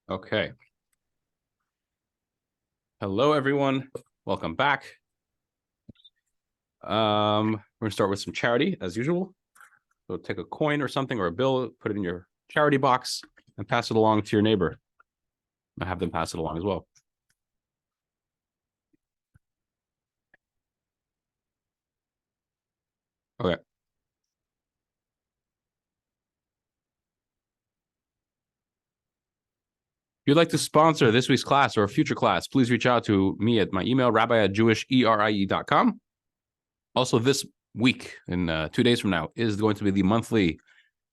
Okay. Hello, everyone. Welcome back. We're going to start with some charity, as usual. So take a coin or something or a bill, put it in your charity box, and pass it along to your neighbor. I have them pass it along as well. Okay. If you'd like to sponsor this week's class or a future class, please reach out to me at my email, rabbi@jewisherie.com. Also, this week, in 2 days from now, is going to be the monthly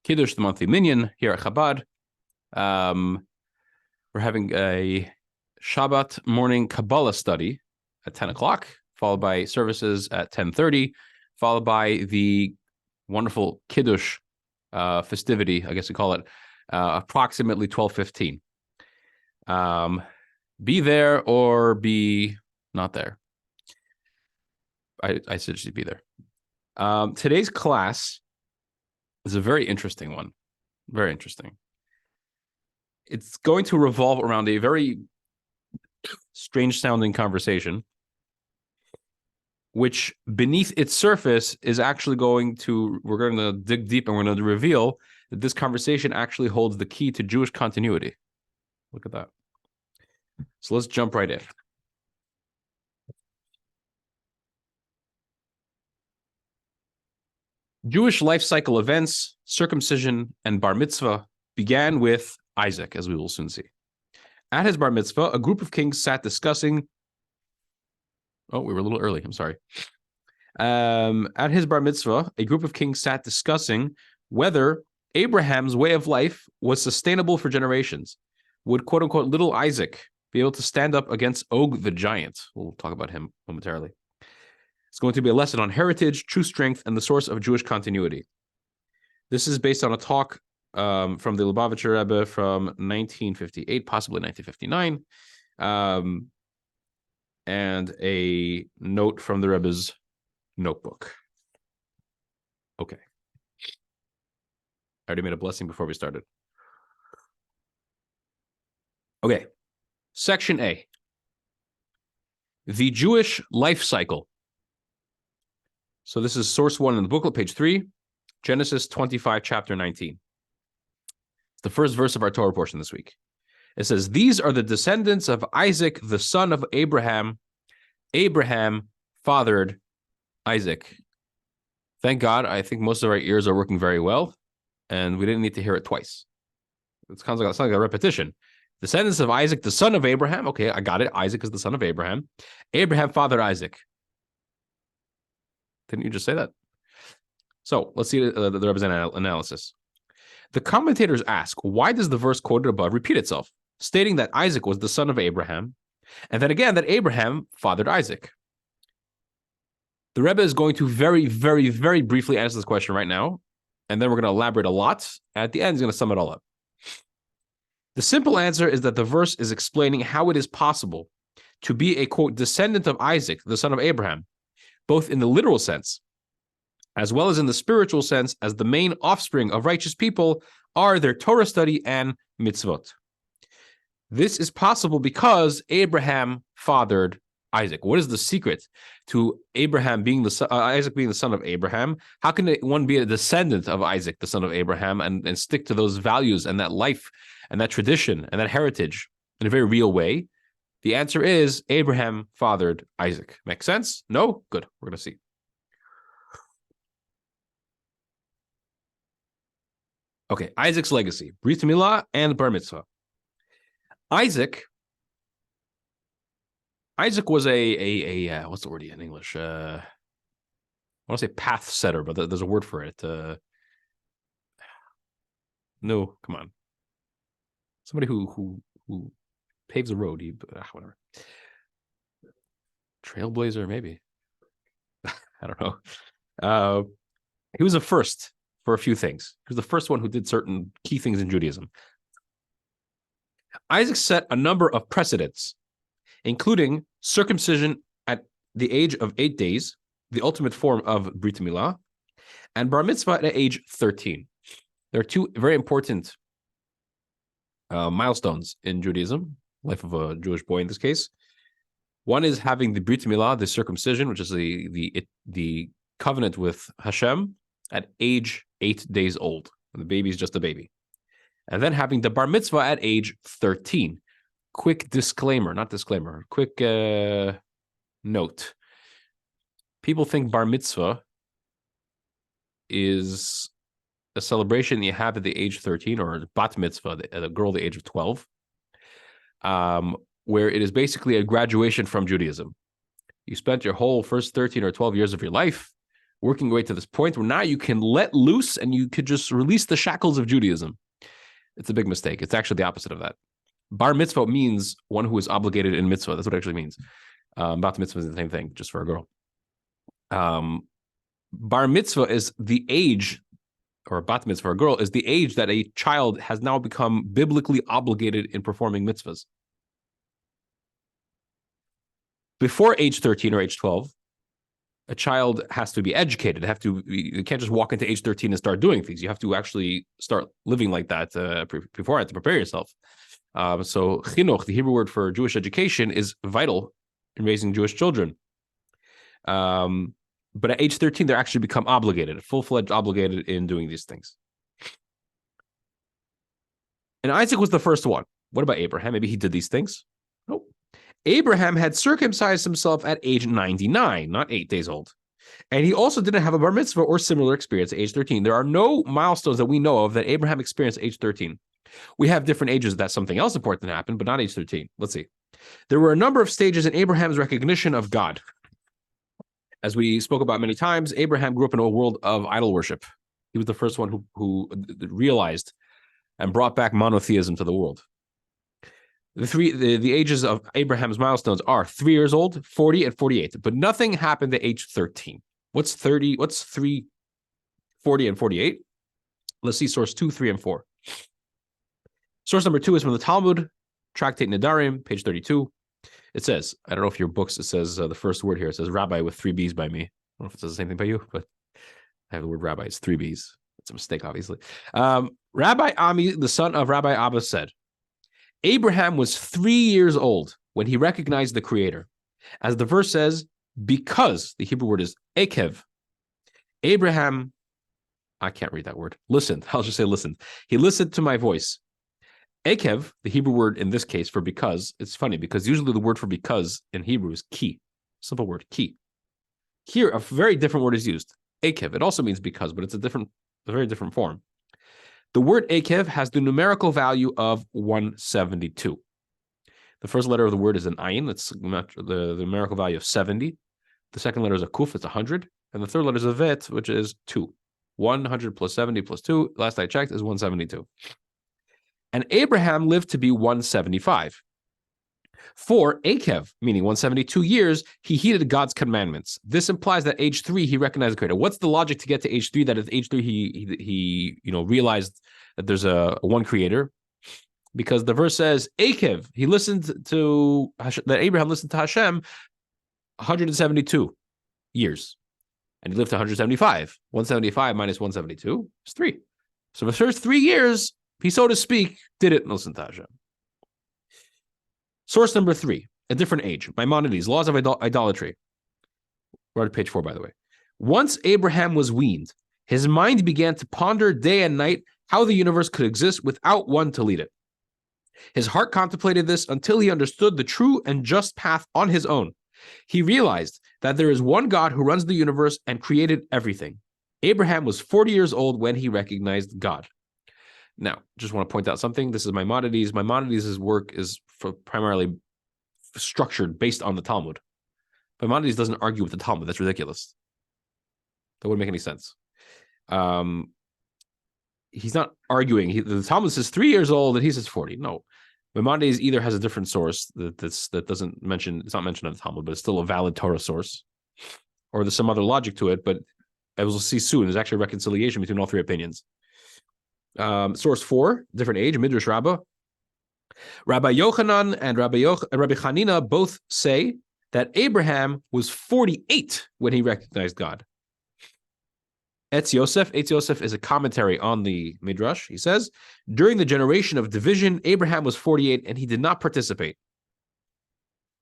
Kiddush, the monthly minyan here at Chabad. We're having a Shabbat morning Kabbalah study at 10 o'clock, followed by services at 10:30, followed by the wonderful Kiddush festivity, I guess we call it, approximately 12:15. Be there or be not there. I suggest you be there. Today's class is a very interesting one. Very interesting. It's going to revolve around a very strange sounding conversation, which beneath its surface is actually we're going to dig deep and we're going to reveal that this conversation actually holds the key to Jewish continuity. Look at that. So let's jump right in. Jewish life cycle events, circumcision, and bar mitzvah began with Isaac, as we will soon see. At his bar mitzvah, a group of kings sat discussing. Oh, we were a little early. I'm sorry. At his bar mitzvah, a group of kings sat discussing whether Abraham's way of life was sustainable for generations. Would quote unquote little Isaac be able to stand up against Og the giant? We'll talk about him momentarily. It's going to be a lesson on heritage, true strength, and the source of Jewish continuity. This is based on a talk from the Lubavitcher Rebbe from 1958, possibly 1959, and a note from the Rebbe's notebook. Okay. I already made a blessing before we started. Okay. Section A. The Jewish life cycle. So this is source 1 in the booklet, page 3, Genesis 25, chapter 19. It's the first verse of our Torah portion this week. It says, "These are the descendants of Isaac, the son of Abraham. Abraham fathered Isaac." Thank God, I think most of our ears are working very well, and we didn't need to hear it twice. It sounds like a repetition. Descendants of Isaac, the son of Abraham. Okay, I got it. Isaac is the son of Abraham. Abraham fathered Isaac. Didn't you just say that? So let's see the Rebbe's analysis. The commentators ask, why does the verse quoted above repeat itself, stating that Isaac was the son of Abraham, and then again that Abraham fathered Isaac? The Rebbe is going to very, very, very briefly answer this question right now, and then we're going to elaborate a lot. At the end, he's going to sum it all up. The simple answer is that the verse is explaining how it is possible to be a, quote, descendant of Isaac, the son of Abraham, both in the literal sense, as well as in the spiritual sense, as the main offspring of righteous people are their Torah study and mitzvot. This is possible because Abraham fathered Isaac. What is the secret to Abraham being Isaac being the son of Abraham? How can one be a descendant of Isaac, the son of Abraham, and stick to those values and that life and that tradition and that heritage in a very real way? The answer is Abraham fathered Isaac. Make sense? No? Good. We're going to see. Okay, Isaac's legacy, Brit Milah and Bar Mitzvah. Isaac was a what's the word in English? I want to say path setter, but there's a word for it. No, come on. Somebody who paves a road. Whatever. Trailblazer, maybe. I don't know. He was a first for a few things. He was the first one who did certain key things in Judaism. Isaac set a number of precedents, including circumcision at the age of 8 days, the ultimate form of Brit Milah, and Bar Mitzvah at age 13. There are two very important milestones in Judaism, life of a Jewish boy in this case. One is having the Brit Milah, the circumcision, which is the covenant with Hashem at age 8 days old. And the baby is just a baby. And then having the bar mitzvah at age 13. Quick note. People think bar mitzvah is a celebration you have at the age 13, or bat mitzvah, a girl at the age of 12, where it is basically a graduation from Judaism. You spent your whole first 13 or 12 years of your life working your way to this point where now you can let loose and you could just release the shackles of Judaism. It's a big mistake. It's actually the opposite of that. Bar mitzvah means one who is obligated in mitzvah. That's what it actually means. Bat mitzvah is the same thing, just for a girl. Bar mitzvah is the age, or bat mitzvah for a girl, is the age that a child has now become biblically obligated in performing mitzvahs. Before age 13 or age 12, a child has to be educated. You can't just walk into age 13 and start doing things. You have to actually start living like that beforehand to prepare yourself. So chinuch, the Hebrew word for Jewish education, is vital in raising Jewish children. But at age 13, they actually become obligated, full-fledged obligated in doing these things. And Isaac was the first one. What about Abraham? Maybe he did these things? Nope. Abraham had circumcised himself at age 99, not 8 days old. And he also didn't have a bar mitzvah or similar experience at age 13. There are no milestones that we know of that Abraham experienced at age 13. We have different ages that something else important happened, but not age 13. Let's see. There were a number of stages in Abraham's recognition of God. As we spoke about many times, Abraham grew up in a world of idol worship. He was the first one who realized and brought back monotheism to the world. The ages of Abraham's milestones are 3 years old, 40, and 48. But nothing happened at age 13. What's 30? What's 3, 40, and 48? Let's see source 2, 3, and 4. Source number 2 is from the Talmud, Tractate Nedarim, page 32. It says, I don't know if your books, it says the first word here, it says rabbi with 3 B's by me. I don't know if it says the same thing by you, but I have the word rabbi. It's 3 B's. It's a mistake, obviously. Rabbi Ami, the son of Rabbi Abba, said, Abraham was 3 years old when he recognized the Creator. As the verse says, because, the Hebrew word is ekev, Abraham, I can't read that word, listened. I'll just say listened. He listened to my voice. Ekev, the Hebrew word in this case for because, it's funny because usually the word for because in Hebrew is ki. Simple word, ki. Here, a very different word is used. Ekev. It also means because, but it's a very different form. The word Ekev has the numerical value of 172. The first letter of the word is an ayin. That's the numerical value of 70. The second letter is a kuf. It's 100. And the third letter is a vet, which is 2. 100 plus 70 plus 2, last I checked, is 172. And Abraham lived to be 175. For Akev, meaning 172 years, he heeded God's commandments. This implies that age 3 he recognized the Creator. What's the logic to get to age 3? That at age 3 he realized that there's a one Creator, because the verse says Akev, he listened to that Abraham listened to Hashem 172 years, and he lived to 175. 175 minus 172 is 3. So the first 3 years, he, so to speak, didn't listen to Hashem. Source number 3, a different age. Maimonides, Laws of Idolatry. We're on page 4, by the way. Once Abraham was weaned, his mind began to ponder day and night how the universe could exist without one to lead it. His heart contemplated this until he understood the true and just path on his own. He realized that there is one God who runs the universe and created everything. Abraham was 40 years old when he recognized God. Now, just want to point out something. This is Maimonides. Maimonides' work is primarily structured based on the Talmud. Maimonides doesn't argue with the Talmud. That's ridiculous. That wouldn't make any sense. He's not arguing. The Talmud says 3 years old and he says 40. No. Maimonides either has a different source that doesn't mention, it's not mentioned in the Talmud, but it's still a valid Torah source, or there's some other logic to it, but as we'll see soon, there's actually a reconciliation between all 3 opinions. Source 4, different age, Midrash Rabbah. Rabbi Yochanan and Rabbi Chanina both say that Abraham was 48 when he recognized God. Etz Yosef is a commentary on the Midrash. He says, during the generation of division, Abraham was 48 and he did not participate.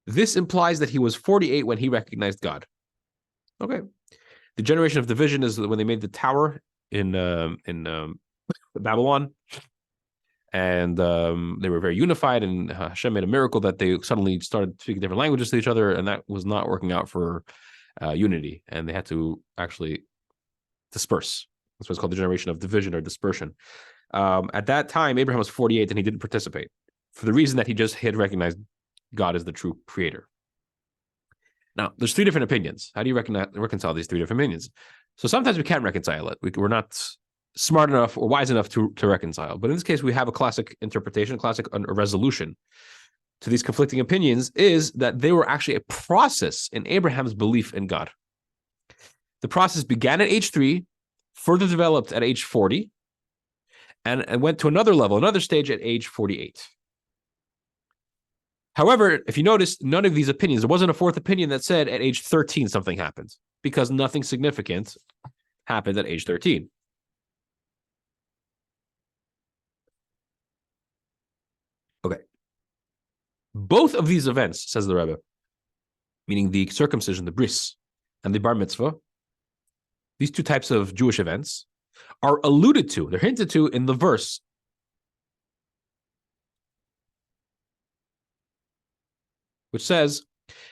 This implies that he was 48 when he recognized God. Okay. The generation of division is when they made the tower in Babylon, and they were very unified, and Hashem made a miracle that they suddenly started speaking different languages to each other, and that was not working out for unity, and they had to actually disperse. That's what's called the generation of division or dispersion. At that time, Abraham was 48 and he didn't participate for the reason that he had recognized God as the true creator. Now, there's three different opinions. How do you reconcile these three different opinions? So sometimes we can't reconcile it. We're not smart enough or wise enough to reconcile. But in this case, we have a classic interpretation, classic resolution to these conflicting opinions is that they were actually a process in Abraham's belief in God. The process began at age 3, further developed at age 40, and went to another level, another stage at age 48. However, if you notice, none of these opinions, there wasn't a fourth opinion that said at age 13 something happened, because nothing significant happened at age 13. Okay. Both of these events, says the Rebbe, meaning the circumcision, the bris, and the bar mitzvah, these two types of Jewish events, are alluded to, they're hinted to in the verse which says,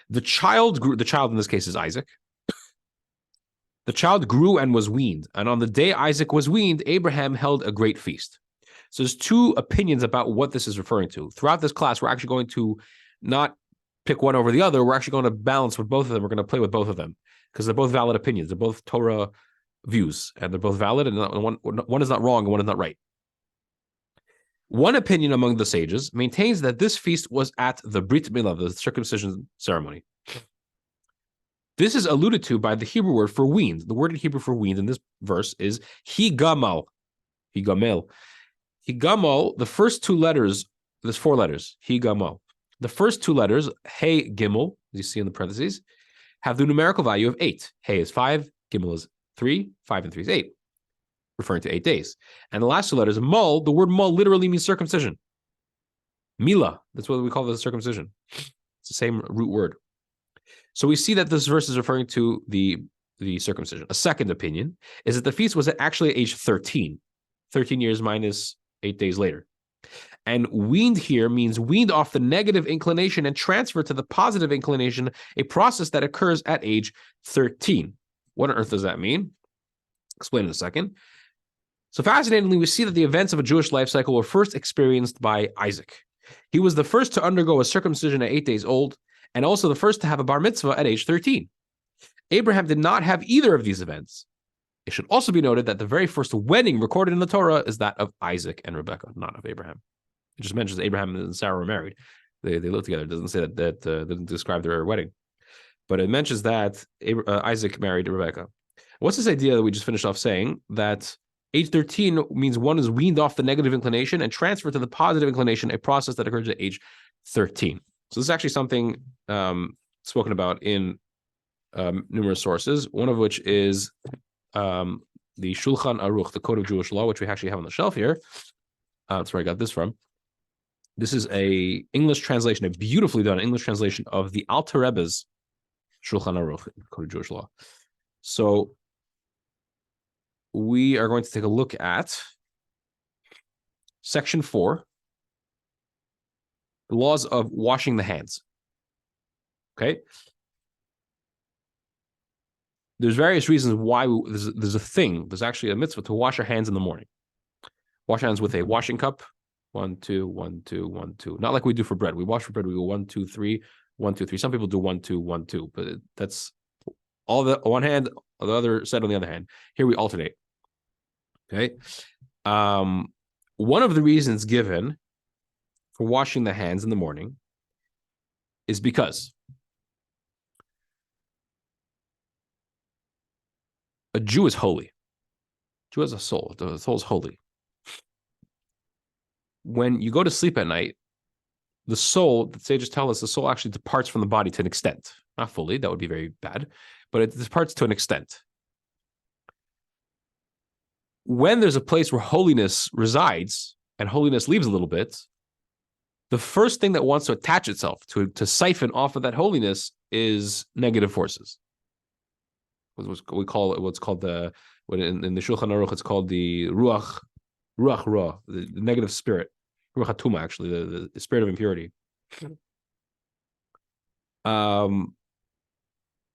the child grew, the child in this case is Isaac. The child grew and was weaned. And on the day Isaac was weaned, Abraham held a great feast. So there's two opinions about what this is referring to. Throughout this class, we're actually going to not pick one over the other. We're actually going to balance with both of them. We're going to play with both of them because they're both valid opinions. They're both Torah views, and they're both valid, and one is not wrong and one is not right. One opinion among the sages maintains that this feast was at the Brit Milah, the circumcision ceremony. This is alluded to by the Hebrew word for weaned. The word in Hebrew for weaned in this verse is higamal. Higamel. Higamal, the first two letters, there's 4 letters, higamal. The first 2 letters, hey gimel, as you see in the parentheses, have the numerical value of 8. Hey is 5, gimel is 3, 5 and 3 is 8. Referring to 8 days. And the last 2 letters, mul, the word mul literally means circumcision. Mila, that's what we call the circumcision. It's the same root word. So we see that this verse is referring to the circumcision. A second opinion is that the feast was actually at age 13. 13 years minus 8 days later. And weaned here means weaned off the negative inclination and transferred to the positive inclination, a process that occurs at age 13. What on earth does that mean? Explain in a second. So fascinatingly, we see that the events of a Jewish life cycle were first experienced by Isaac. He was the first to undergo a circumcision at 8 days old, and also the first to have a bar mitzvah at age 13. Abraham did not have either of these events. It should also be noted that the very first wedding recorded in the Torah is that of Isaac and Rebekah, not of Abraham. It just mentions Abraham and Sarah were married. They lived together. It doesn't say that doesn't describe their wedding. But it mentions that Isaac married Rebekah. What's this idea that we just finished off saying, that age 13 means one is weaned off the negative inclination and transferred to the positive inclination, a process that occurs at age 13. So this is actually something spoken about in numerous sources, one of which is the Shulchan Aruch, the Code of Jewish Law, which we actually have on the shelf here. That's where I got this from. This is a English translation, a beautifully done English translation of the Alter Rebbe's Shulchan Aruch, Code of Jewish Law. So we are going to take a look at section 4, the laws of washing the hands. Okay. There's various reasons why there's actually a mitzvah to wash our hands in the morning. Wash hands with a washing cup. 1, 2, 1, 2, 1, 2. Not like we do for bread. We wash for bread. We go 1, 2, 3, 1, 2, 3. Some people do 1, 2, 1, 2, but that's all the one hand, the other set on the other hand. Here we alternate. Okay. One of the reasons given for washing the hands in the morning is because a Jew is holy. A Jew has a soul. The soul is holy. When you go to sleep at night, the soul, the sages tell us, the soul actually departs from the body to an extent. Not fully, that would be very bad, but it departs to an extent. when there's a place where holiness resides and holiness leaves a little bit, the first thing that wants to attach itself to siphon off of that holiness is negative forces. We call it what's called the in the Shulchan Aruch, it's called the ruach ra, the negative spirit, ruach hatuma, actually, the spirit of impurity. In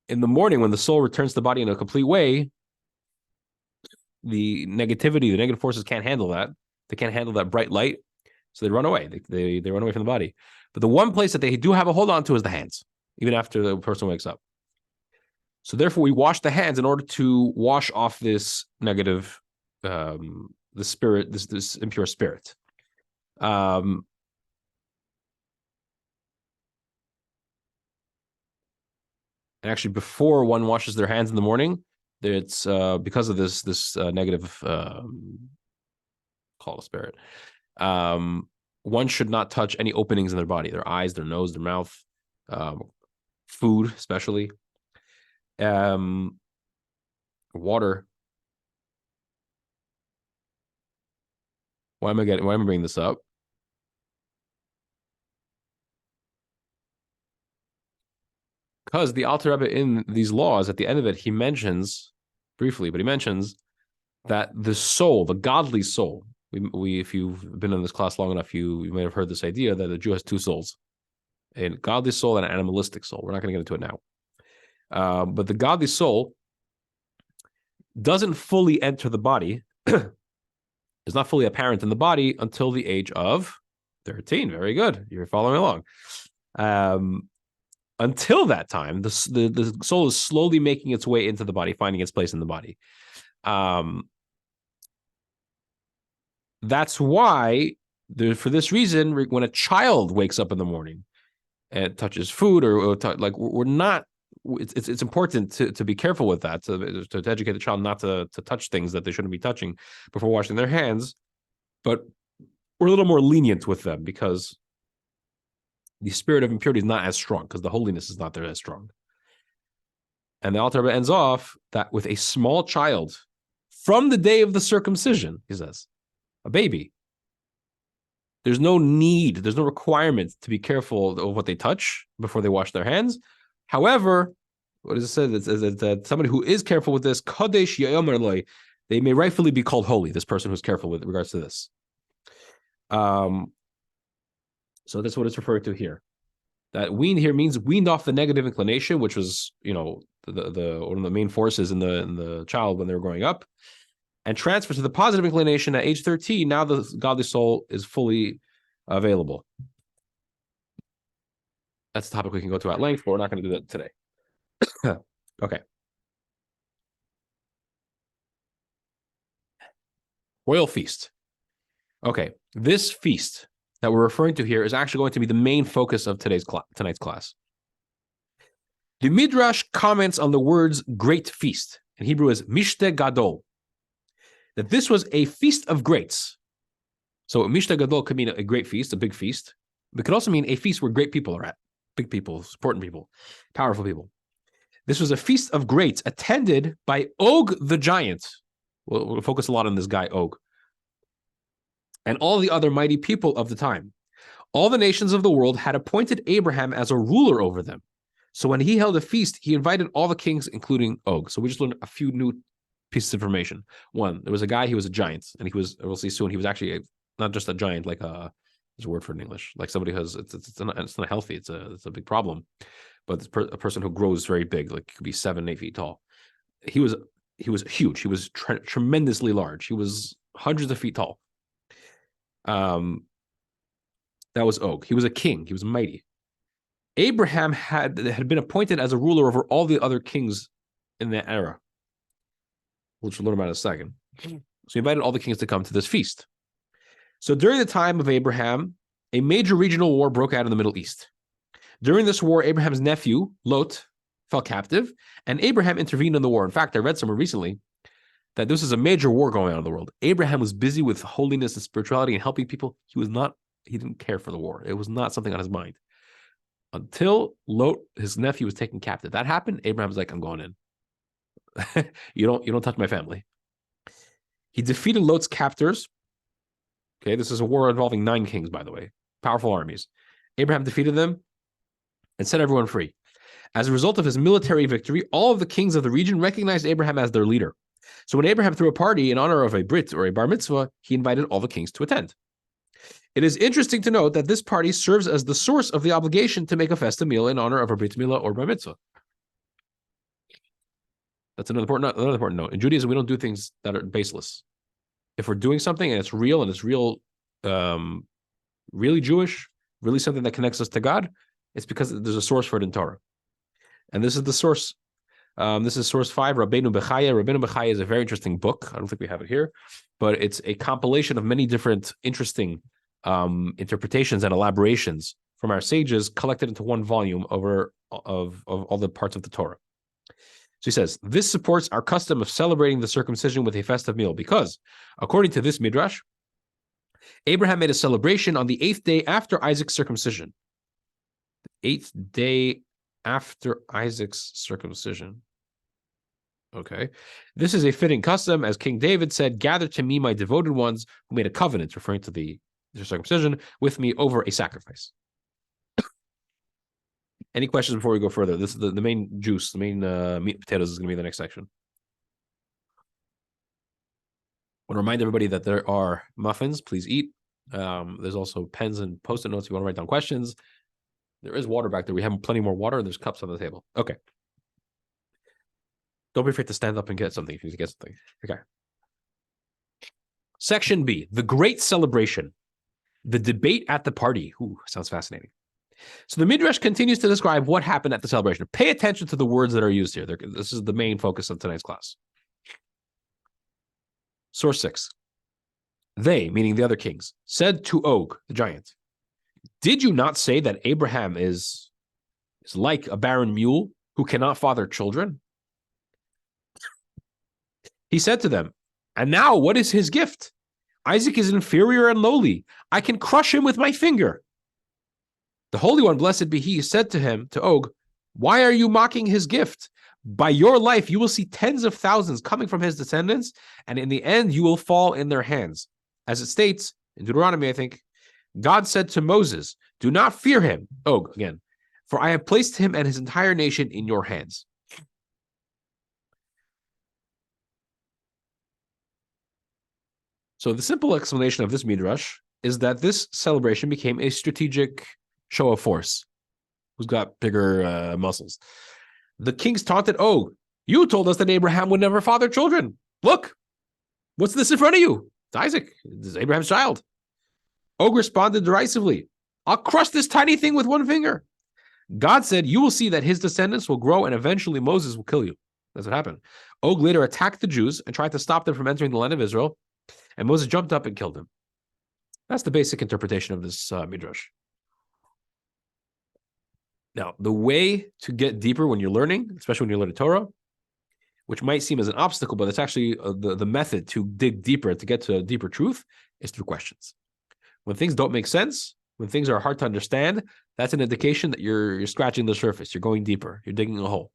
the morning, when the soul returns to the body in a complete way, the negativity, the negative forces can't handle that. They can't handle that bright light, so they run away. They run away from the body. But the one place that they do have a hold on to is the hands, even after the person wakes up. So therefore, we wash the hands in order to wash off this negative, the spirit, this impure spirit. And actually, before one washes their hands in the morning, it's because of this negative call of spirit. One should not touch any openings in their body, their eyes, their nose, their mouth, food, especially. Water. Why am I bringing this up? Because the Alter Rebbe in these laws, at the end of it, he mentions briefly, but he mentions that the soul, the godly soul, we if you've been in this class long enough, you may have heard this idea that a Jew has two souls, a godly soul and an animalistic soul. We're not going to get into it now. But the godly soul doesn't fully enter the body, is not fully apparent in the body until the age of 13. Very good. You're following along. Until that time, the soul is slowly making its way into the body, finding its place in the body. That's why, for this reason, when a child wakes up in the morning and touches food, like we're not, it's important to be careful with that, to educate the child not to touch things that they shouldn't be touching before washing their hands. But we're a little more lenient with them because the spirit of impurity is not as strong, because the holiness is not there as strong. And the Alter Rebbe ends off that with a small child from the day of the circumcision, he says, a baby, there's no need, there's no requirement to be careful of what they touch before they wash their hands. However, what does it say? It says that somebody who is careful with this, Kadesh Yayomer Loi, they may rightfully be called holy, this person who's careful with regards to this. So that's what it's referred to here. That wean here means weaned off the negative inclination, which was, the one of the main forces in the child when they were growing up, and transfer to the positive inclination at age 13. Now the godly soul is fully available. That's a topic we can go to at length, but we're not going to do that today. Okay. Royal feast. Okay, this feast that we're referring to here is actually going to be the main focus of tonight's class. The Midrash comments on the words great feast. In Hebrew is Mishte Gadol. That this was a feast of greats. So Mishte Gadol could mean a great feast, a big feast. But it could also mean a feast where great people are at. Big people, important people, powerful people. This was a feast of greats attended by Og the giant. We'll focus a lot on this guy, Og. And all the other mighty people of the time. All the nations of the world had appointed Abraham as a ruler over them. So when he held a feast, he invited all the kings, including Og. So we just learned a few new pieces of information. One, there was a guy, he was a giant, and we'll see soon, he was actually not just a giant, like there's a word for it in English, like somebody who's, it's not healthy, it's a big problem, but it's a person who grows very big, like could be 7-8 feet tall. He was huge. He was tremendously large. He was hundreds of feet tall. That was Og. He was a king. He was mighty. Abraham had been appointed as a ruler over all the other kings in that era, which we'll learn about in a second. So he invited all the kings to come to this feast. So during the time of Abraham, a major regional war broke out in the Middle East. During this war, Abraham's nephew, Lot, fell captive, and Abraham intervened in the war. In fact, I read somewhere recently that this is a major war going on in the world. Abraham was busy with holiness and spirituality and helping people. He didn't care for the war. It was not something on his mind. Until Lot, his nephew, was taken captive. That happened, Abraham was like, I'm going in. You don't touch my family. He defeated Lot's captors. Okay, this is a war involving 9 kings, by the way, powerful armies. Abraham defeated them and set everyone free. As a result of his military victory, all of the kings of the region recognized Abraham as their leader. So when Abraham threw a party in honor of a Brit or a Bar Mitzvah, he invited all the kings to attend. It is interesting to note that this party serves as the source of the obligation to make a festive meal in honor of a Brit Milah or Bar Mitzvah. That's another important note. In Judaism, we don't do things that are baseless. If we're doing something and it's real really Jewish, really something that connects us to God, it's because there's a source for it in Torah. And this is the source. This is source 5, Rabbeinu Bechaya. Rabbeinu Bechaya is a very interesting book. I don't think we have it here, but it's a compilation of many different interesting interpretations and elaborations from our sages collected into one volume of all the parts of the Torah. So he says, this supports our custom of celebrating the circumcision with a festive meal because, according to this midrash, Abraham made a celebration on the 8th day after Isaac's circumcision. The 8th day after Isaac's circumcision. Okay. This is a fitting custom, as King David said, gather to me my devoted ones who made a covenant, referring to the circumcision, with me over a sacrifice. Any questions before we go further? This is the main juice, the main meat and potatoes is going to be the next section. I want to remind everybody that there are muffins. Please eat. There's also pens and Post-it notes if you want to write down questions. There is water back there. We have plenty more water, and there's cups on the table. Okay. Don't be afraid to stand up and get something if you need to get something. Okay. Section B, the great celebration. The debate at the party. Ooh, sounds fascinating. So the Midrash continues to describe what happened at the celebration. Pay attention to the words that are used here. This is the main focus of tonight's class. Source 6. They, meaning the other kings, said to Og, the giant, did you not say that Abraham is like a barren mule who cannot father children? He said to them, and now what is his gift? Isaac is inferior and lowly. I can crush him with my finger. The Holy One, blessed be he, said to him, to Og, why are you mocking his gift? By your life, you will see tens of thousands coming from his descendants, and in the end, you will fall in their hands. As it states in Deuteronomy, I think, God said to Moses, do not fear him, Og, again, for I have placed him and his entire nation in your hands. So the simple explanation of this midrash is that this celebration became a strategic show of force. Who's got bigger muscles? The kings taunted, oh, you told us that Abraham would never father children. Look, what's this in front of you? It's Isaac. It's Abraham's child. Og responded derisively, I'll crush this tiny thing with one finger. God said, you will see that his descendants will grow and eventually Moses will kill you. That's what happened. Og later attacked the Jews and tried to stop them from entering the land of Israel, and Moses jumped up and killed him. That's the basic interpretation of this midrash. Now, the way to get deeper when you're learning, especially when you're learning Torah, which might seem as an obstacle, but it's actually the method to dig deeper, to get to a deeper truth, is through questions. When things don't make sense, when things are hard to understand, that's an indication that you're scratching the surface. You're going deeper. You're digging a hole.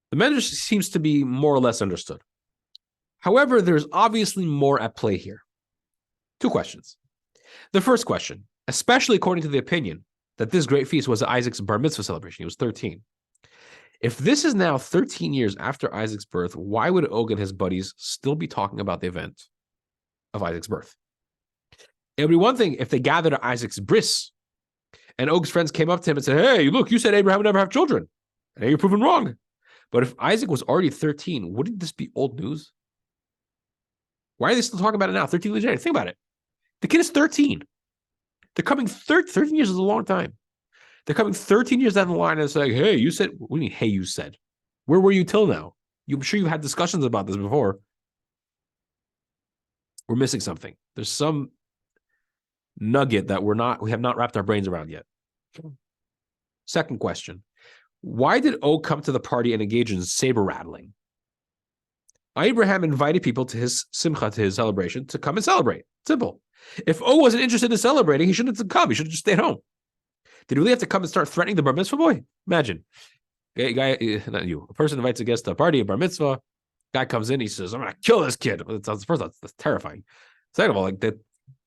The midrash seems to be more or less understood. However, there's obviously more at play here. 2 questions. The first question, especially according to the opinion that this great feast was Isaac's bar mitzvah celebration. He was 13. If this is now 13 years after Isaac's birth, why would Og and his buddies still be talking about the event of Isaac's birth? It would be one thing if they gathered at Isaac's bris and Og's friends came up to him and said, hey, look, you said Abraham would never have children. And now you're proven wrong. But if Isaac was already 13, wouldn't this be old news? Why are they still talking about it now? 13 years later. Think about it. The kid is 13. They're coming 13 years is a long time. They're coming 13 years down the line and saying, hey, you said, what do you mean, hey, you said? Where were you till now? I'm sure you've had discussions about this before. We're missing something. There's some nugget that we have not wrapped our brains around yet. Second question. Why did Og come to the party and engage in saber rattling? Abraham invited people to his simcha, to his celebration, to come and celebrate. Simple. If Og wasn't interested in celebrating, he shouldn't have come. He should have just stayed home. Did he really have to come and start threatening the bar mitzvah boy? Imagine. Not you. A person invites a guest to a party, a bar mitzvah. Guy comes in, he says, "I'm gonna kill this kid." First, that's terrifying. Second of all, like that,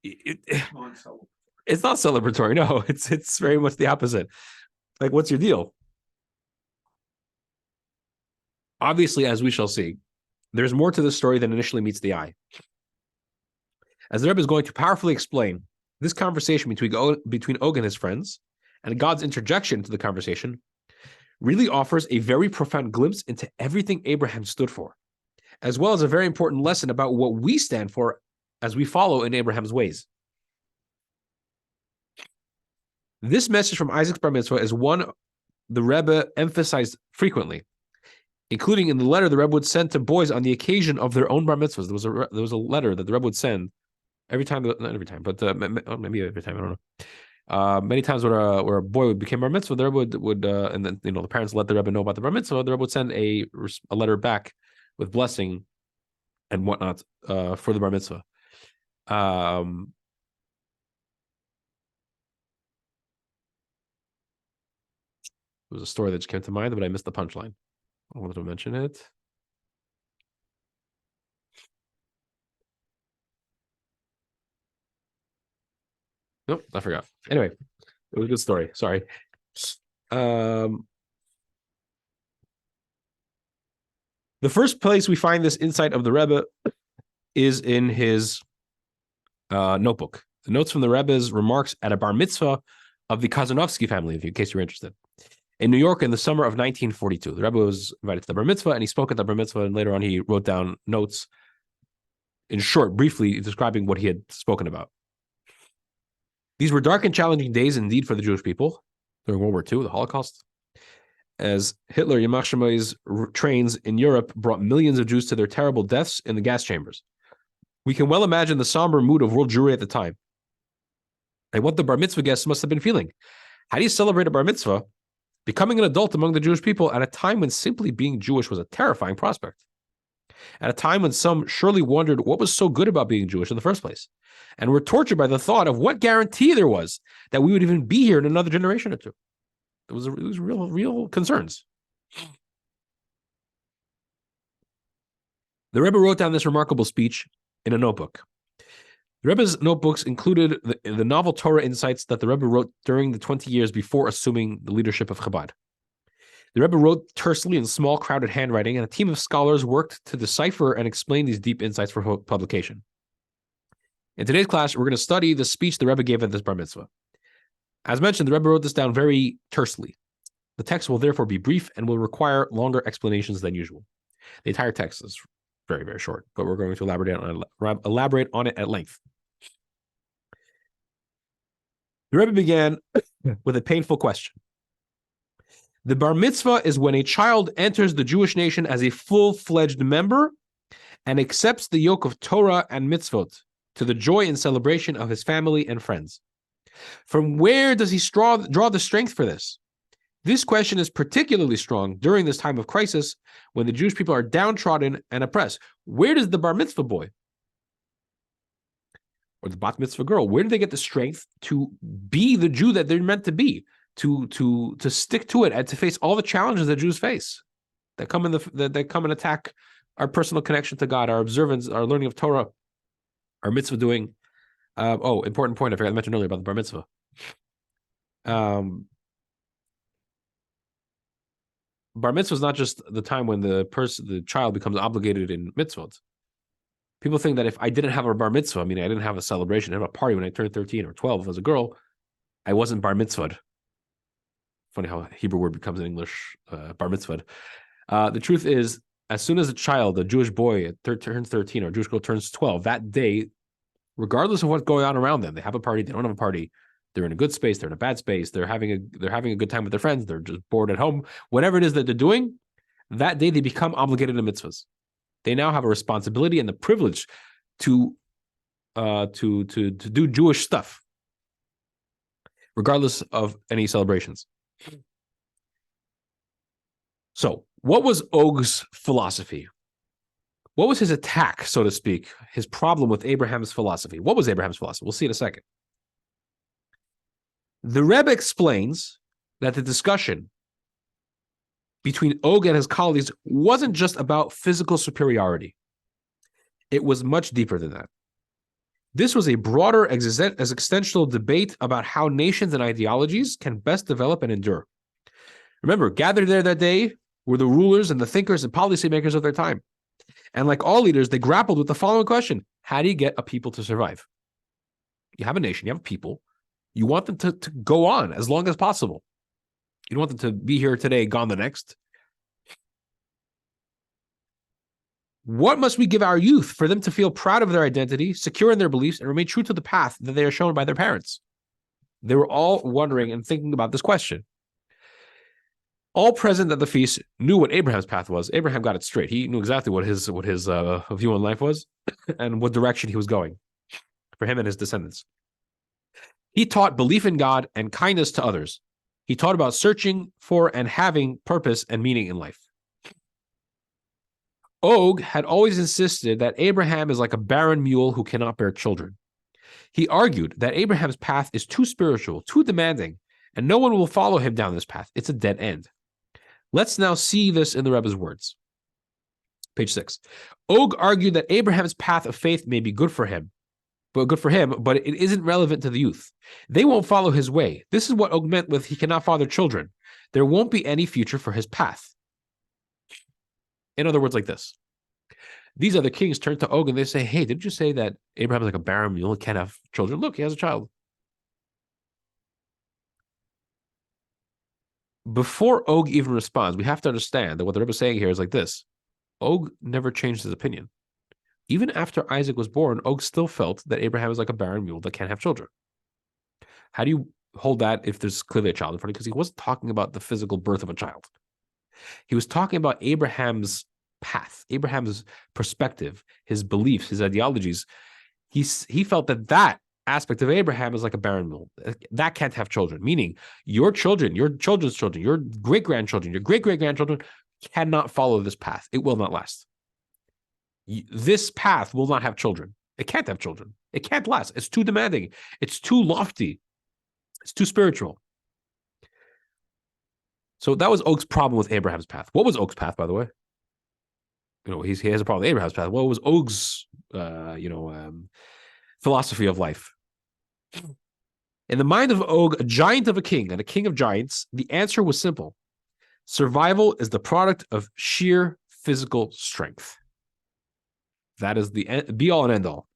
it's not celebratory. No, it's very much the opposite. Like, what's your deal? Obviously, as we shall see, there's more to this story than initially meets the eye. As the Rebbe is going to powerfully explain, this conversation between Og and his friends, and God's interjection to the conversation, really offers a very profound glimpse into everything Abraham stood for, as well as a very important lesson about what we stand for as we follow in Abraham's ways. This message from Isaac's bar mitzvah is one the Rebbe emphasized frequently, including in the letter the Rebbe would send to boys on the occasion of their own bar mitzvahs. There was a letter that the Rebbe would send every time, not every time, but maybe every time, I don't know. Many times where a boy became bar mitzvah, the Rebbe would and then the parents let the Rebbe know about the bar mitzvah. The Rebbe would send a letter back with blessing and whatnot for the bar mitzvah. There was a story that just came to mind, but I missed the punchline. I wanted to mention it. Nope, I forgot. Anyway, it was a good story. Sorry. The first place we find this insight of the Rebbe is in his notebook. The notes from the Rebbe's remarks at a bar mitzvah of the Kazanovsky family, in case you're interested, in New York in the summer of 1942. The Rebbe was invited to the bar mitzvah, and he spoke at the bar mitzvah, and later on he wrote down notes, in short, briefly describing what he had spoken about. These were dark and challenging days indeed for the Jewish people during World War II, the Holocaust, as Hitler, Yamach Shemay's trains in Europe brought millions of Jews to their terrible deaths in the gas chambers. We can well imagine the somber mood of world Jewry at the time, and what the bar mitzvah guests must have been feeling. How do you celebrate a bar mitzvah, becoming an adult among the Jewish people at a time when simply being Jewish was a terrifying prospect? At a time when some surely wondered what was so good about being Jewish in the first place, and were tortured by the thought of what guarantee there was that we would even be here in another generation or two. It was real concerns. The Rebbe wrote down this remarkable speech in a notebook. The Rebbe's notebooks included the novel Torah insights that the Rebbe wrote during the 20 years before assuming the leadership of Chabad. The Rebbe wrote tersely in small, crowded handwriting, and a team of scholars worked to decipher and explain these deep insights for publication. In today's class, we're going to study the speech the Rebbe gave at this bar mitzvah. As mentioned, the Rebbe wrote this down very tersely. The text will therefore be brief and will require longer explanations than usual. The entire text is very, very short, but we're going to elaborate on it at length. The Rebbe began with a painful question. The bar mitzvah is when a child enters the Jewish nation as a full-fledged member and accepts the yoke of Torah and mitzvot to the joy and celebration of his family and friends. From where does he draw the strength for this? This question is particularly strong during this time of crisis when the Jewish people are downtrodden and oppressed. Where does the bar mitzvah boy or the bat mitzvah girl, where do they get the strength to be the Jew that they're meant to be, to stick to it and to face all the challenges that Jews face that come and attack our personal connection to God, our observance, our learning of Torah, our mitzvah doing? Important point I forgot to mention earlier about the bar mitzvah. Bar mitzvah is not just the time when the child becomes obligated in mitzvot. People think that if I didn't have a bar mitzvah, meaning I didn't have a celebration, I didn't have a party when I turned 13 or 12 as a girl, I wasn't bar mitzvahed. Funny how a Hebrew word becomes in English bar mitzvahed. The truth is, as soon as a child, a Jewish boy, turns 13 or a Jewish girl turns 12, that day, regardless of what's going on around them, they have a party, they don't have a party, they're in a good space, they're in a bad space, they're having a good time with their friends, they're just bored at home, whatever it is that they're doing, that day they become obligated to mitzvahs. They now have a responsibility and the privilege to do Jewish stuff, regardless of any celebrations. So, what was Og's philosophy? What was his attack, so to speak, his problem with Abraham's philosophy? What was Abraham's philosophy? We'll see in a second. The Rebbe explains that the discussion between Og and his colleagues wasn't just about physical superiority. It was much deeper than that. This was a broader existential debate about how nations and ideologies can best develop and endure. Remember, gathered there that day were the rulers and the thinkers and policymakers of their time. And like all leaders, they grappled with the following question: how do you get a people to survive? You have a nation, you have people. You want them to go on as long as possible. You don't want them to be here today, gone the next. What must we give our youth for them to feel proud of their identity, secure in their beliefs, and remain true to the path that they are shown by their parents? They were all wondering and thinking about this question. All present at the feast knew what Abraham's path was. Abraham got it straight. He knew exactly what his view on life was and what direction he was going for him and his descendants. He taught belief in God and kindness to others. He taught about searching for and having purpose and meaning in life. Og had always insisted that Abraham is like a barren mule who cannot bear children. He argued that Abraham's path is too spiritual, too demanding, and no one will follow him down this path. It's a dead end. Let's now see this in the Rebbe's words. Page 6. Og argued that Abraham's path of faith may be good for him, but it isn't relevant to the youth. They won't follow his way. This is what Og meant with he cannot father children. There won't be any future for his path. In other words, like this. These other kings turn to Og and they say, hey, didn't you say that Abraham is like a barren mule and can't have children? Look, he has a child. Before Og even responds, we have to understand that what the Rebbe is saying here is like this. Og never changed his opinion. Even after Isaac was born, Og still felt that Abraham is like a barren mule that can't have children. How do you hold that if there's clearly a child in front of you? Because he wasn't talking about the physical birth of a child. He was talking about Abraham's path, Abraham's perspective, his beliefs, his ideologies. He felt that aspect of Abraham is like a barren mule. That can't have children, meaning your children, your children's children, your great-grandchildren, your great-great-grandchildren cannot follow this path. It will not last. This path will not have children. It can't have children. It can't last. It's too demanding. It's too lofty. It's too spiritual. So that was Og's problem with Abraham's path. What was Og's path, by the way? He has a problem with Abraham's path. What was Og's, philosophy of life? In the mind of Og, a giant of a king and a king of giants, the answer was simple. Survival is the product of sheer physical strength. That is the be-all and end-all.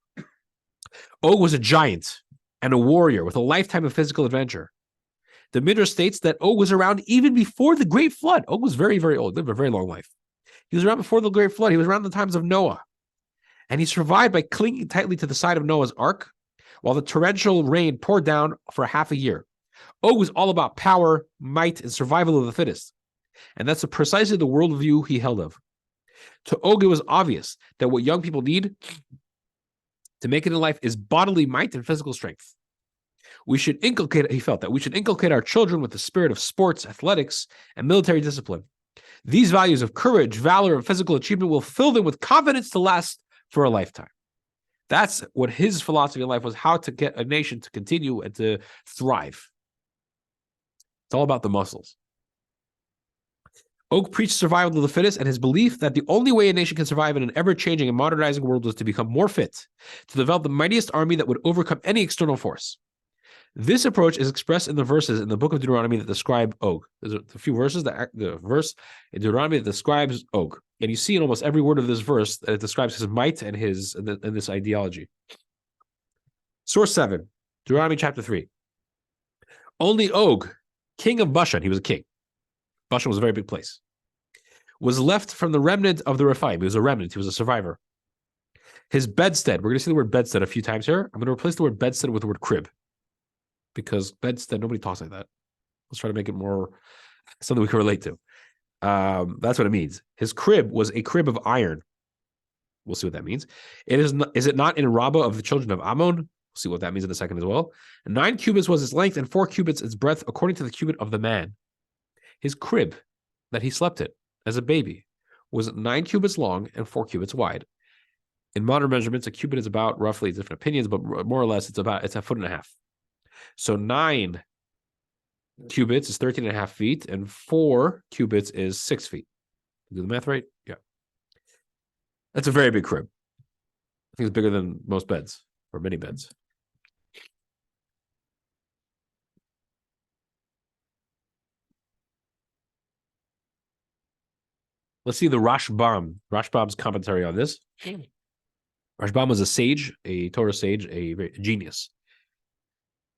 Og was a giant and a warrior with a lifetime of physical adventure. The Midrash states that Og was around even before the Great Flood. Og was very, very old, lived a very long life. He was around before the Great Flood. He was around the times of Noah. And he survived by clinging tightly to the side of Noah's ark while the torrential rain poured down for half a year. Og was all about power, might, and survival of the fittest. And that's precisely the worldview he held of. To Og, it was obvious that what young people need to make it in life is bodily might and physical strength. He felt that we should inculcate our children with the spirit of sports, athletics, and military discipline. These values of courage, valor, and physical achievement will fill them with confidence to last for a lifetime. That's what his philosophy of life was, how to get a nation to continue and to thrive. It's all about the muscles. Og preached survival of the fittest and his belief that the only way a nation can survive in an ever-changing and modernizing world was to become more fit, to develop the mightiest army that would overcome any external force. This approach is expressed in the verses in the book of Deuteronomy that describe Og. There's a few verses, the verse in Deuteronomy that describes Og. And you see in almost every word of this verse that it describes his might and this ideology. Source 7, Deuteronomy chapter 3. Only Og, king of Bashan, he was a king. Bashan was a very big place, was left from the remnant of the Rephaim. He was a remnant. He was a survivor. His bedstead, we're going to see the word bedstead a few times here. I'm going to replace the word bedstead with the word crib. Because bedstead, nobody talks like that. Let's try to make it more something we can relate to. That's what it means. His crib was a crib of iron. We'll see what that means. Is it not in Rabbah of the children of Ammon? We'll see what that means in a second as well. 9 cubits was its length and 4 cubits its breadth, according to the cubit of the man. His crib that he slept in as a baby was 9 cubits long and 4 cubits wide. In modern measurements, a cubit is about, roughly, different opinions, but more or less it's a 1.5 foot. So 9 cubits is 13 and a half feet, and 4 cubits is 6 feet. Do the math right? Yeah. That's a very big crib. I think it's bigger than most beds, or many beds. Let's see the Rashbam. Rashbam's commentary on this. Rashbam was a sage, a Torah sage, a genius.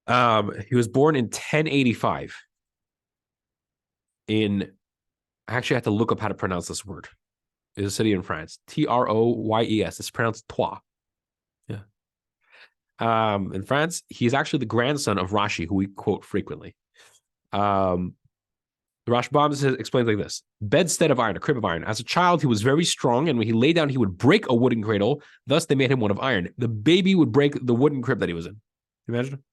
He was born in 1085 I actually had to look up how to pronounce this word. It's a city in France. Troyes. It's pronounced Troyes. Yeah. In France, he's actually the grandson of Rashi, who we quote frequently. The Rashbam explains like this: bedstead of iron, a crib of iron. As a child, he was very strong, and when he lay down, he would break a wooden cradle. Thus, they made him one of iron. The baby would break the wooden crib that he was in. Imagine.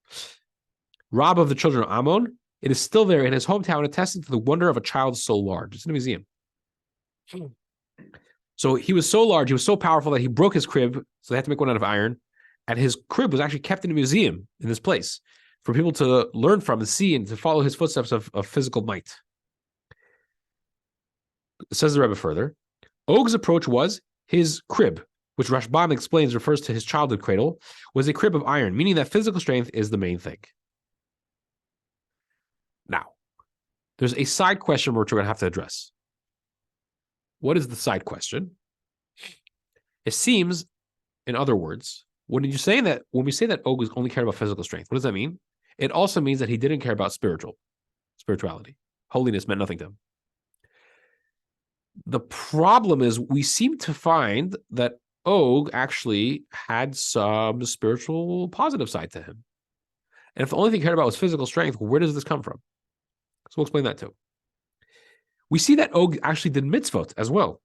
Rob of the children of Ammon. It is still there in his hometown, attesting to the wonder of a child so large. It's in a museum. So he was so large, he was so powerful that he broke his crib, so they had to make one out of iron. And his crib was actually kept in a museum in this place for people to learn from and see and to follow his footsteps of physical might. It says the Rebbe further, Og's approach was his crib, which Rashbam explains refers to his childhood cradle, was a crib of iron, meaning that physical strength is the main thing. Now, there's a side question which we're going to have to address. What is the side question? It seems, in other words, when we say that Og only cared about physical strength, what does that mean? It also means that he didn't care about spirituality. Holiness meant nothing to him. The problem is we seem to find that Og actually had some spiritual positive side to him. And if the only thing he cared about was physical strength, where does this come from? So we'll explain that too. We see that Og actually did mitzvot as well.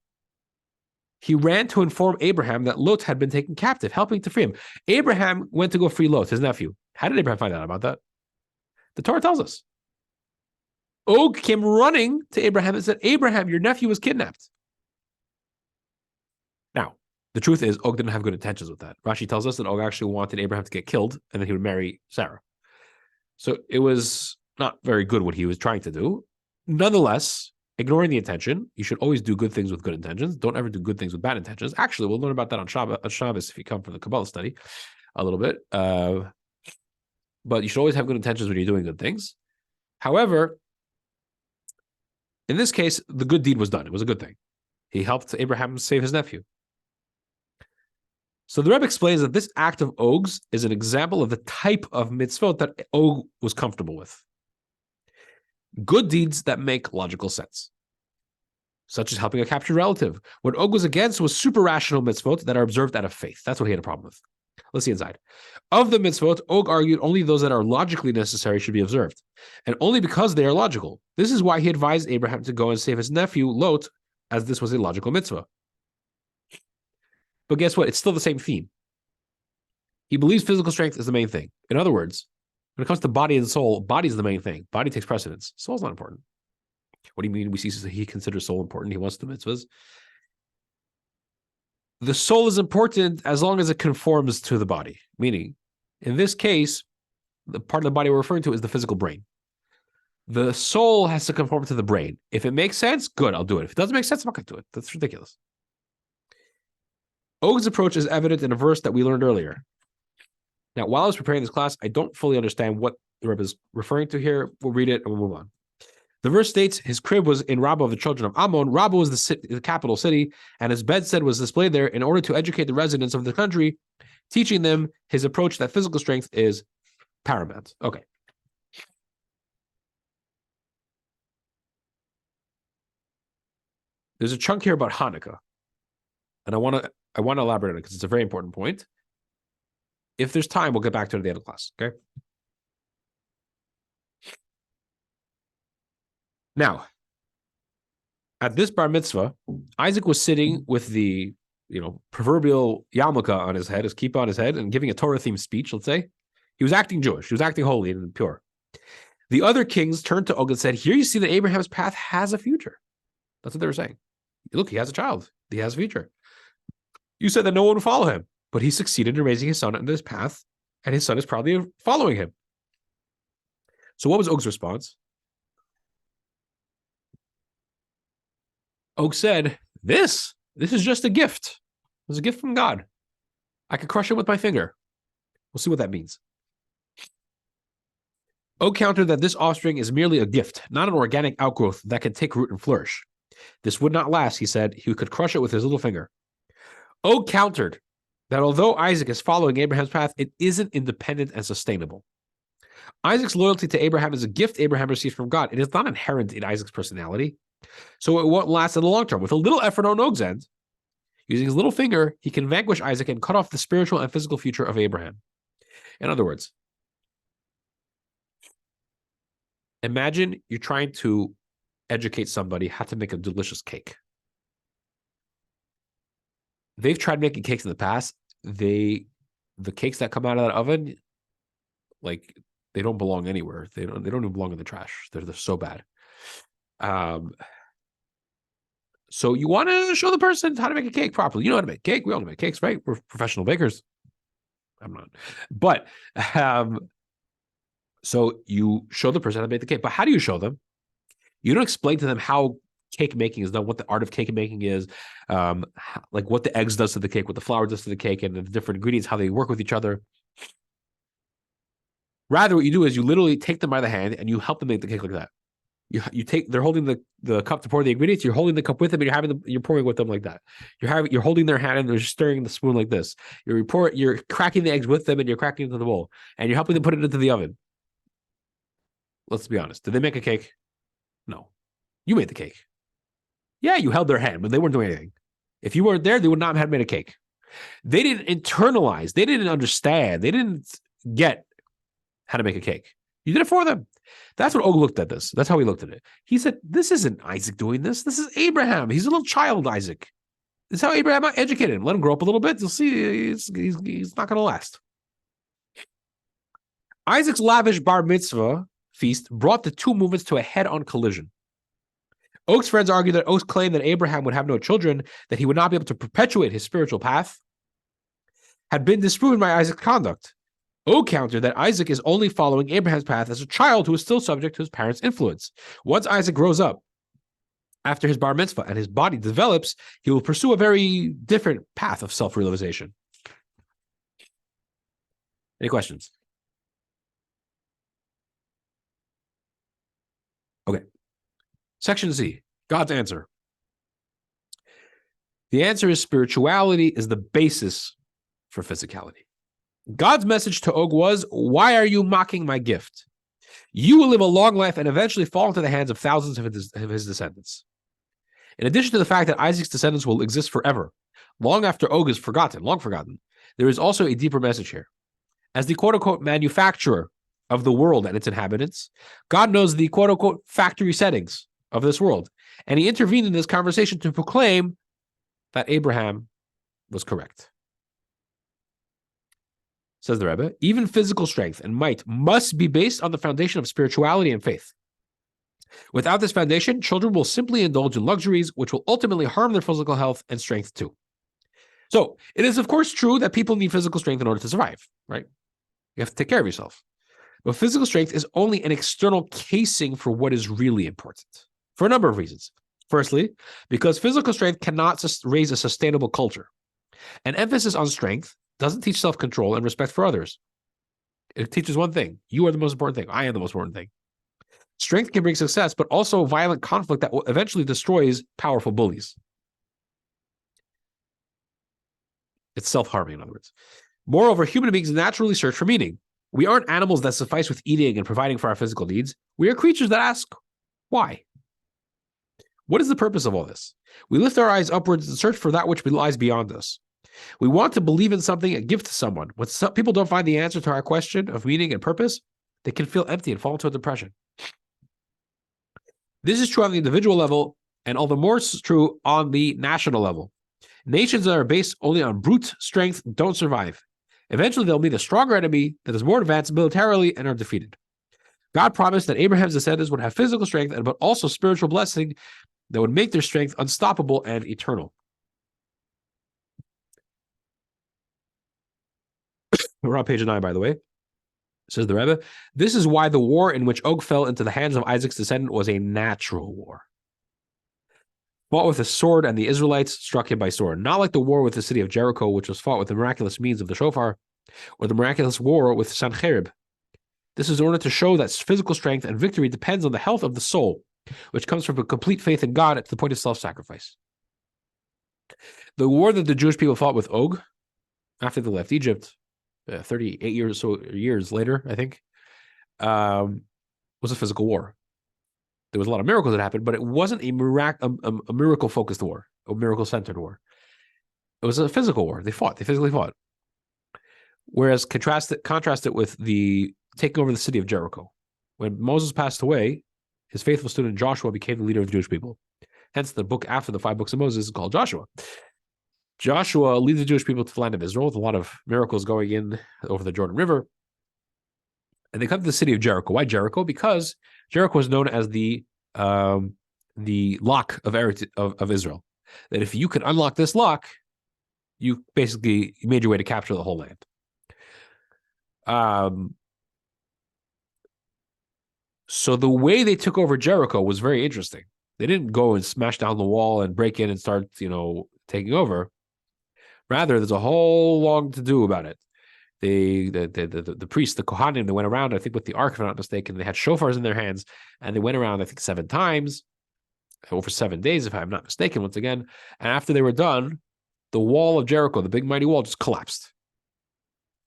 He ran to inform Abraham that Lot had been taken captive, helping to free him. Abraham went to go free Lot, his nephew. How did Abraham find out about that? The Torah tells us. Og came running to Abraham and said, Abraham, your nephew was kidnapped. Now, the truth is, Og didn't have good intentions with that. Rashi tells us that Og actually wanted Abraham to get killed, and then he would marry Sarah. So it was not very good what he was trying to do. Nonetheless, ignoring the intention, you should always do good things with good intentions. Don't ever do good things with bad intentions. Actually, we'll learn about that on Shabbos if you come from the Kabbalah study a little bit. But you should always have good intentions when you're doing good things. However, in this case, the good deed was done. It was a good thing. He helped Abraham save his nephew. So the Rebbe explains that this act of Og's is an example of the type of mitzvot that Og was comfortable with. Good deeds that make logical sense, such as helping a captured relative. What Og was against was super rational mitzvot that are observed out of faith. That's what he had a problem with. Let's see inside. Of the mitzvot, Og argued only those that are logically necessary should be observed, and only because they are logical. This is why he advised Abraham to go and save his nephew Lot, as this was a logical mitzvah. But guess what? It's still the same theme. He believes physical strength is the main thing. In other words, when it comes to body and soul, body is the main thing. Body takes precedence. Soul's not important. What do you mean? We see he considers soul important. He wants the mitzvahs. The soul is important as long as it conforms to the body. Meaning, in this case, the part of the body we're referring to is the physical brain. The soul has to conform to the brain. If it makes sense, good, I'll do it. If it doesn't make sense, I'm not going to do it. That's ridiculous. Og's approach is evident in a verse that we learned earlier. Now, while I was preparing this class, I don't fully understand what the Rebbe is referring to here. We'll read it and we'll move on. The verse states his crib was in Rabbah of the children of Ammon. Rabbah was the capital city, and his bedstead was displayed there in order to educate the residents of the country, teaching them his approach that physical strength is paramount. Okay. There's a chunk here about Hanukkah, and I want to elaborate on it because it's a very important point. If there's time, we'll get back to it at the end of class, okay? Now, at this bar mitzvah, Isaac was sitting with the, proverbial yarmulke on his head, his kippah on his head, and giving a Torah-themed speech, let's say. He was acting Jewish. He was acting holy and pure. The other kings turned to Og and said, here you see that Abraham's path has a future. That's what they were saying. Look, he has a child. He has a future. You said that no one would follow him, but he succeeded in raising his son into this path, and his son is probably following him. So what was Og's response? Og said, this is just a gift. It's a gift from God. I could crush it with my finger. We'll see what that means. Og countered that this offspring is merely a gift, not an organic outgrowth that can take root and flourish. This would not last, he said. He could crush it with his little finger. Og countered that although Isaac is following Abraham's path, it isn't independent and sustainable. Isaac's loyalty to Abraham is a gift Abraham received from God. It is not inherent in Isaac's personality, so it won't last in the long term. With a little effort on Og's end, using his little finger, he can vanquish Isaac and cut off the spiritual and physical future of Abraham. In other words, imagine you're trying to educate somebody how to make a delicious cake. They've tried making cakes in the past. The cakes that come out of that oven, like, they don't belong anywhere. They don't even belong in the trash. They're so bad. So you want to show the person how to make a cake properly. You know how to make cake. We all know how to make cakes, right? We're professional bakers. I'm not. But so you show the person how to make the cake. But how do you show them? You don't explain to them how cake making is done, what the art of cake making is, like what the eggs does to the cake, what the flour does to the cake, and the different ingredients, how they work with each other. Rather, what you do is you literally take them by the hand and you help them make the cake like that. They're holding the cup to pour the ingredients. You're holding the cup with them, and you're pouring with them like that. You're holding their hand and they're stirring the spoon like this. You're cracking the eggs with them and you're cracking into the bowl, and you're helping them put it into the oven. Let's be honest. Did they make a cake? No. You made the cake. Yeah, you held their hand, but they weren't doing anything. If you weren't there, they would not have made a cake. They didn't internalize. They didn't understand. They didn't get how to make a cake. You did it for them. That's what Og looked at this. That's how he looked at it. He said, this isn't Isaac doing this. This is Abraham. He's a little child, Isaac. This is how Abraham educated him. Let him grow up a little bit. You'll see he's not going to last. Isaac's lavish bar mitzvah feast brought the two movements to a head-on collision. Og's friends argued that Og's claim that Abraham would have no children, that he would not be able to perpetuate his spiritual path, had been disproven by Isaac's conduct. Og countered that Isaac is only following Abraham's path as a child who is still subject to his parents' influence. Once Isaac grows up, after his bar mitzvah, and his body develops, he will pursue a very different path of self-realization. Any questions? Okay. Section Z, God's answer. The answer is spirituality is the basis for physicality. God's message to Og was, why are you mocking my gift? You will live a long life and eventually fall into the hands of thousands of his descendants. In addition to the fact that Isaac's descendants will exist forever, long after Og is long forgotten, there is also a deeper message here. As the quote-unquote manufacturer of the world and its inhabitants, God knows the quote-unquote factory settings of this world, and he intervened in this conversation to proclaim that Abraham was correct. Says the Rebbe, even physical strength and might must be based on the foundation of spirituality and faith. Without this foundation, children will simply indulge in luxuries, which will ultimately harm their physical health and strength too. So it is, of course, true that people need physical strength in order to survive, right? You have to take care of yourself. But physical strength is only an external casing for what is really important, for a number of reasons. Firstly, because physical strength cannot raise a sustainable culture. An emphasis on strength doesn't teach self-control and respect for others. It teaches one thing. You are the most important thing. I am the most important thing. Strength can bring success, but also violent conflict that eventually destroys powerful bullies. It's self-harming, in other words. Moreover, human beings naturally search for meaning. We aren't animals that suffice with eating and providing for our physical needs. We are creatures that ask, why? What is the purpose of all this? We lift our eyes upwards and search for that which lies beyond us. We want to believe in something and give to someone. When some people don't find the answer to our question of meaning and purpose, they can feel empty and fall into a depression. This is true on the individual level, and all the more true on the national level. Nations that are based only on brute strength don't survive. Eventually, they'll meet a stronger enemy that is more advanced militarily and are defeated. God promised that Abraham's descendants would have physical strength, but also spiritual blessing that would make their strength unstoppable and eternal. We're on page 9, by the way. Says the Rebbe, this is why the war in which Og fell into the hands of Isaac's descendant was a natural war. fought with a sword, and the Israelites struck him by sword. Not like the war with the city of Jericho, which was fought with the miraculous means of the shofar, or the miraculous war with Sancherib. This is in order to show that physical strength and victory depends on the health of the soul, which comes from a complete faith in God to the point of self-sacrifice. The war that the Jewish people fought with Og after they left Egypt, 38 years later, I think, was a physical war. There was a lot of miracles that happened, but it wasn't a miracle-focused war, a miracle-centered war. It was a physical war. They physically fought. Whereas contrast it with the taking over the city of Jericho. When Moses passed away, his faithful student Joshua became the leader of the Jewish people. Hence, the book after the 5 books of Moses is called Joshua. Joshua leads the Jewish people to the land of Israel with a lot of miracles going in over the Jordan River. And they come to the city of Jericho. Why Jericho? Because Jericho was known as the lock of Israel. That if you could unlock this lock, you basically made your way to capture the whole land. So the way they took over Jericho was very interesting. They didn't go and smash down the wall and break in and start, taking over. Rather, there's a whole long to do about it. The priests, the Kohanim, they went around, I think with the ark, if I'm not mistaken, they had shofars in their hands, and they went around, I think, 7 times, over 7 days, if I'm not mistaken, once again. And after they were done, the wall of Jericho, the big mighty wall, just collapsed.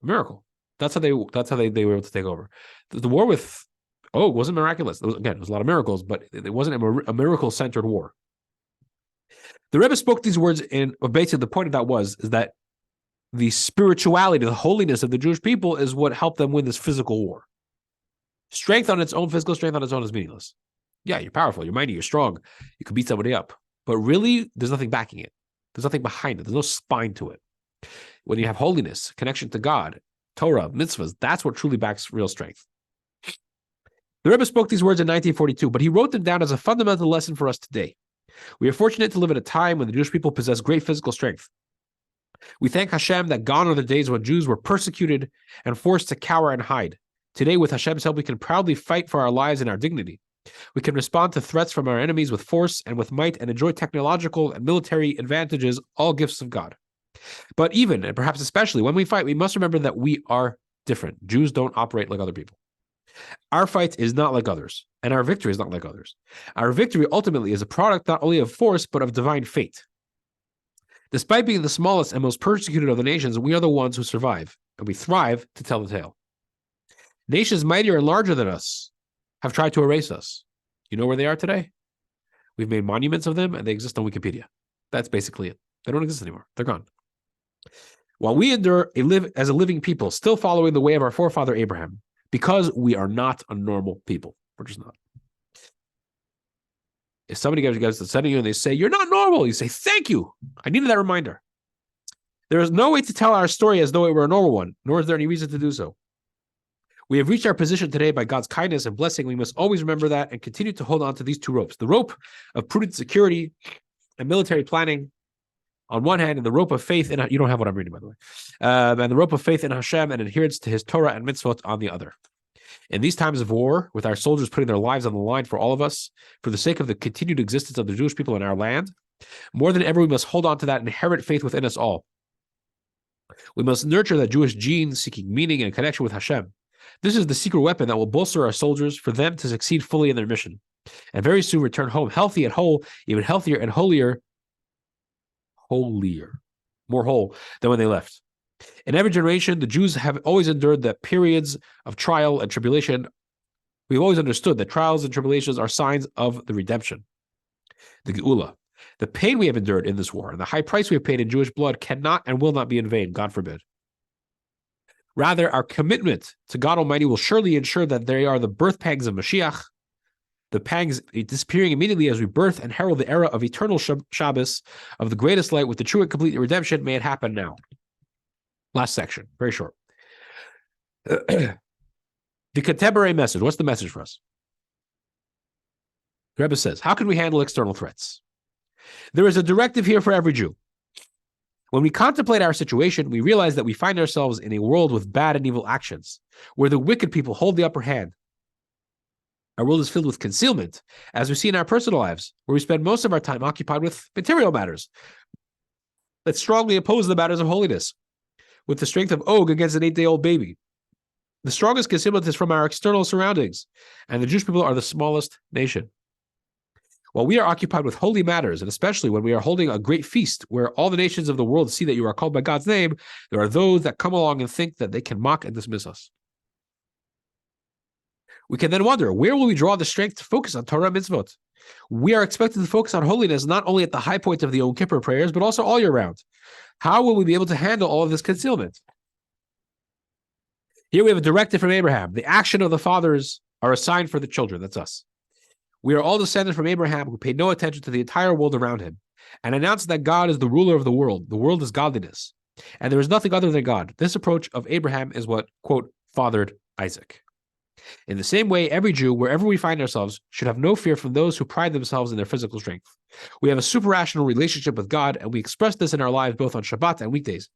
A miracle. That's how they were able to take over. The war with Og wasn't miraculous. It was a lot of miracles, but it wasn't a miracle-centered war. The Rebbe spoke these words in basically the point of that is that the spirituality, the holiness of the Jewish people is what helped them win this physical war. Strength on its own, physical strength on its own is meaningless. Yeah, you're powerful, you're mighty, you're strong. You can beat somebody up. But really, there's nothing backing it. There's nothing behind it. There's no spine to it. When you have holiness, connection to God, Torah, mitzvahs, that's what truly backs real strength. The Rebbe spoke these words in 1942, but he wrote them down as a fundamental lesson for us today. We are fortunate to live at a time when the Jewish people possess great physical strength. We thank Hashem that gone are the days when Jews were persecuted and forced to cower and hide. Today, with Hashem's help, we can proudly fight for our lives and our dignity. We can respond to threats from our enemies with force and with might and enjoy technological and military advantages, all gifts of God. But even, and perhaps especially, when we fight, we must remember that we are different. Jews don't operate like other people. Our fight is not like others, and our victory is not like others. Our victory ultimately is a product not only of force, but of divine fate. Despite being the smallest and most persecuted of the nations, we are the ones who survive, and we thrive to tell the tale. Nations mightier and larger than us have tried to erase us. You know where they are today? We've made monuments of them, and they exist on Wikipedia. That's basically it. They don't exist anymore. They're gone. While we endure as a living people, still following the way of our forefather Abraham, because we are not a normal people. We're just not. If somebody goes to sending you and they say, "You're not normal," you say, "Thank you. I needed that reminder." There is no way to tell our story as though it were a normal one, nor is there any reason to do so. We have reached our position today by God's kindness and blessing. We must always remember that and continue to hold on to these 2 ropes. The rope of prudent security and military planning on one hand, and the rope of faith in, you don't have what I'm reading, by the way, and the rope of faith in Hashem and adherence to his Torah and mitzvot on the other. In these times of war, with our soldiers putting their lives on the line for all of us, for the sake of the continued existence of the Jewish people in our land, more than ever, we must hold on to that inherent faith within us all. We must nurture that Jewish gene, seeking meaning and connection with Hashem. This is the secret weapon that will bolster our soldiers for them to succeed fully in their mission, and very soon return home healthy and whole, even healthier and holier, more whole than when they left. In every generation, the Jews have always endured the periods of trial and tribulation. We've always understood that trials and tribulations are signs of the redemption, the Geula. The pain we have endured in this war and the high price we have paid in Jewish blood cannot and will not be in vain, God forbid. Rather, our commitment to God Almighty will surely ensure that they are the birth pangs of Mashiach, the pangs disappearing immediately as we birth and herald the era of eternal Shabbos, of the greatest light with the true and complete redemption. May it happen now. Last section, very short. The contemporary message. What's the message for us? The Rebbe says, how can we handle external threats? There is a directive here for every Jew. When we contemplate our situation, we realize that we find ourselves in a world with bad and evil actions, where the wicked people hold the upper hand. Our world is filled with concealment, as we see in our personal lives, where we spend most of our time occupied with material matters that strongly oppose the matters of holiness, with the strength of Og against an 8-day-old baby. The strongest concealment is from our external surroundings, and the Jewish people are the smallest nation. While we are occupied with holy matters, and especially when we are holding a great feast where all the nations of the world see that you are called by God's name, there are those that come along and think that they can mock and dismiss us. We can then wonder, where will we draw the strength to focus on Torah and mitzvot? We are expected to focus on holiness not only at the high point of the Yom Kippur prayers, but also all year round. How will we be able to handle all of this concealment? Here we have a directive from Abraham. The action of the fathers are a sign for the children. That's us. We are all descended from Abraham, who paid no attention to the entire world around him, and announced that God is the ruler of the world. The world is godliness, and there is nothing other than God. This approach of Abraham is what, quote, fathered Isaac. In the same way, every Jew, wherever we find ourselves, should have no fear from those who pride themselves in their physical strength. We have a super-rational relationship with God, and we express this in our lives both on Shabbat and weekdays.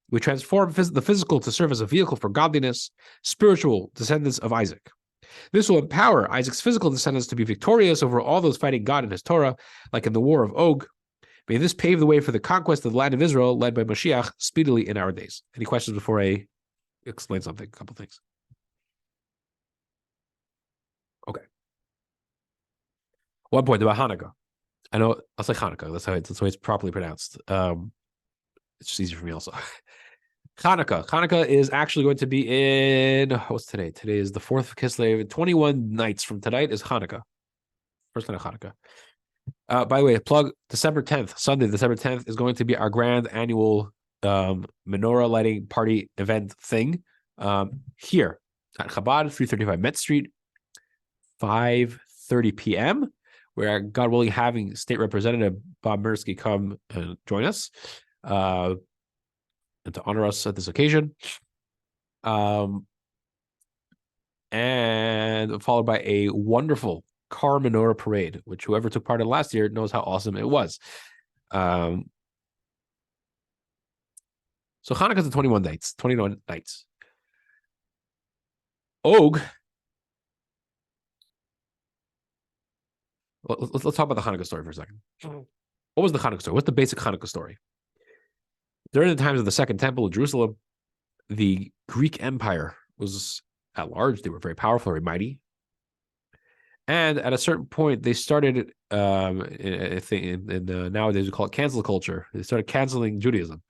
We transform the physical to serve as a vehicle for godliness, spiritual descendants of Isaac. This will empower Isaac's physical descendants to be victorious over all those fighting God and his Torah, like in the war of Og. May this pave the way for the conquest of the land of Israel, led by Mashiach, speedily in our days. Any questions before I explain something? A couple things. Okay. One point about Hanukkah. I know I'll say Hanukkah. That's the way it's properly pronounced. It's just easier for me also. Hanukkah. Hanukkah is actually going to be in, what's today? Today is the 4th of Kislev. 21 nights from tonight is Hanukkah. First night of Hanukkah. By the way, plug December 10th, Sunday, December 10th is going to be our grand annual menorah lighting party event thing here at Chabad, 335 Met Street, 5:30 p.m., where, God willing, having State Representative Bob Mirsky come and join us. And to honor us at this occasion. And followed by a wonderful car menorah parade, which whoever took part in last year knows how awesome it was. So Hanukkah's the 21 nights. Og. Let's talk about the Hanukkah story for a second. What was the Hanukkah story? What's the basic Hanukkah story? During the times of the Second Temple of Jerusalem, the Greek Empire was at large. They were very powerful, very mighty. And at a certain point, they started, nowadays we call it cancel culture. They started canceling Judaism.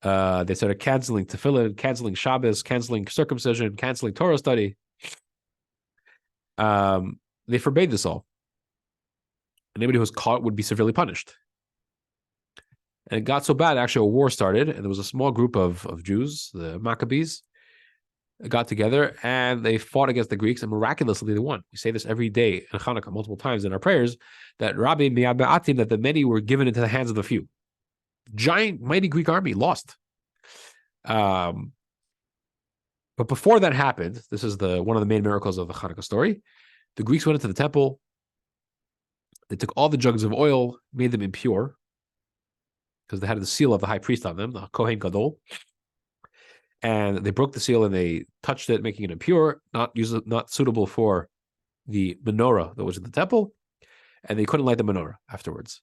They started canceling tefillin, canceling Shabbos, canceling circumcision, canceling Torah study. They forbade this all. Anybody who was caught would be severely punished. And it got so bad, actually, a war started, and there was a small group of Jews, the Maccabees, got together, and they fought against the Greeks, and miraculously they won. We say this every day in Hanukkah, multiple times in our prayers, that Rabbi Miyad Be'atim, that the many were given into the hands of the few. Giant, mighty Greek army lost. But before that happened, this is one of the main miracles of the Hanukkah story. The Greeks went into the temple. They took all the jugs of oil, made them impure, because they had the seal of the high priest on them, the Kohen Gadol. And they broke the seal and they touched it, making it impure, not suitable for the menorah that was in the temple. And they couldn't light the menorah afterwards.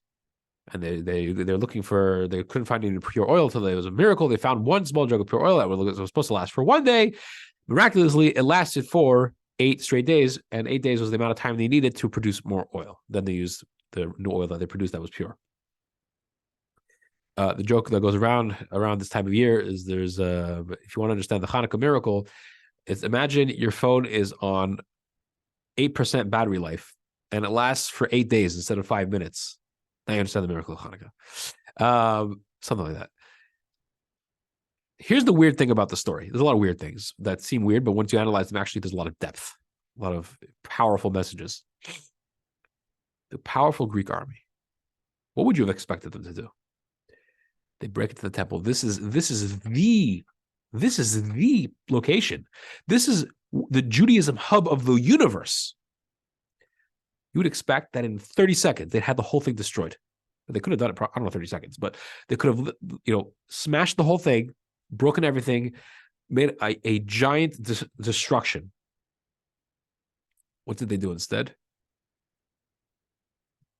And they're looking they couldn't find any pure oil until there was a miracle. They found one small jug of pure oil that was supposed to last for one day. Miraculously, it lasted for 8 straight days, and 8 days was the amount of time they needed to produce more oil. Then they used the new oil that they produced that was pure. The joke that goes around this time of year is there's if you want to understand the Hanukkah miracle, it's imagine your phone is on 8% battery life and it lasts for 8 days instead of 5 minutes. Now you understand the miracle of Hanukkah. Something like that. Here's the weird thing about the story. There's a lot of weird things that seem weird, but once you analyze them, actually there's a lot of depth, a lot of powerful messages. The powerful Greek army. What would you have expected them to do? They break into the temple. This is the location. This is the Judaism hub of the universe. You would expect that in 30 seconds they'd had the whole thing destroyed. They could have done it. I don't know, 30 seconds, but they could have, smashed the whole thing, broken everything, made a giant destruction. What did they do instead?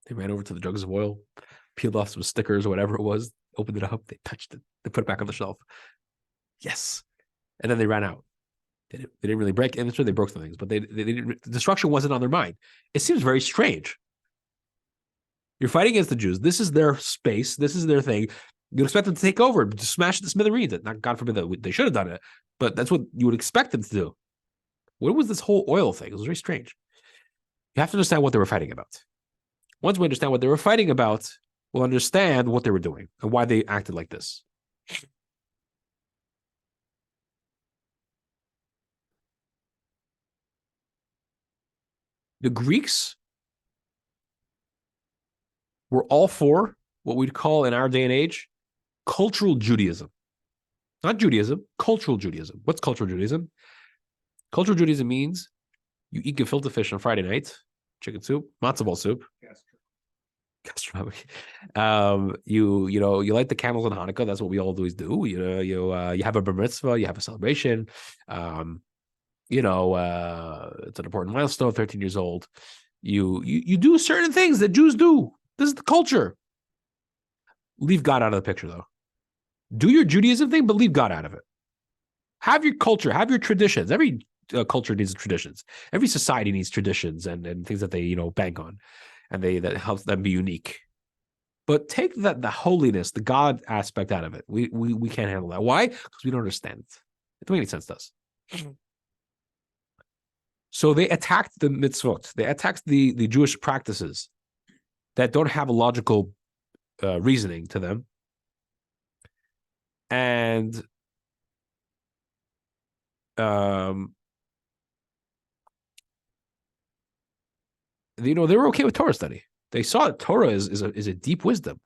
They ran over to the jugs of oil, peeled off some stickers or whatever it was, opened it up, they touched it, they put it back on the shelf. Yes. And then they ran out. They didn't really break the inventory, they broke some things, but they didn't, destruction wasn't on their mind. It seems very strange. You're fighting against the Jews. This is their space. This is their thing. You'd expect them to take over, to smash the smithereens. Not God forbid that they should have done it, but that's what you would expect them to do. What was this whole oil thing? It was very strange. You have to understand what they were fighting about. Once we understand what they were fighting about, we'll understand what they were doing and why they acted like this. The Greeks were all for what we'd call in our day and age cultural Judaism. Not Judaism, cultural Judaism. What's cultural Judaism? Cultural Judaism means you eat gefilte fish on Friday night, chicken soup, matzo ball soup. Gastronomic. You light the candles on Hanukkah. That's what we always do. You have a bar mitzvah, you have a celebration. It's an important milestone. 13 years old. You do certain things that Jews do. This is the culture. Leave God out of the picture, though. Do your Judaism thing, but leave God out of it. Have your culture, have your traditions. Every culture needs traditions. Every society needs traditions and things that they bank on, and that helps them be unique. But take the holiness, the God aspect out of it. We can't handle that. Why? Because we don't understand it. It doesn't make any sense to us. So they attacked the mitzvot. They attacked the Jewish practices that don't have a logical reasoning to them. And they were okay with Torah study. They saw that Torah is a deep wisdom,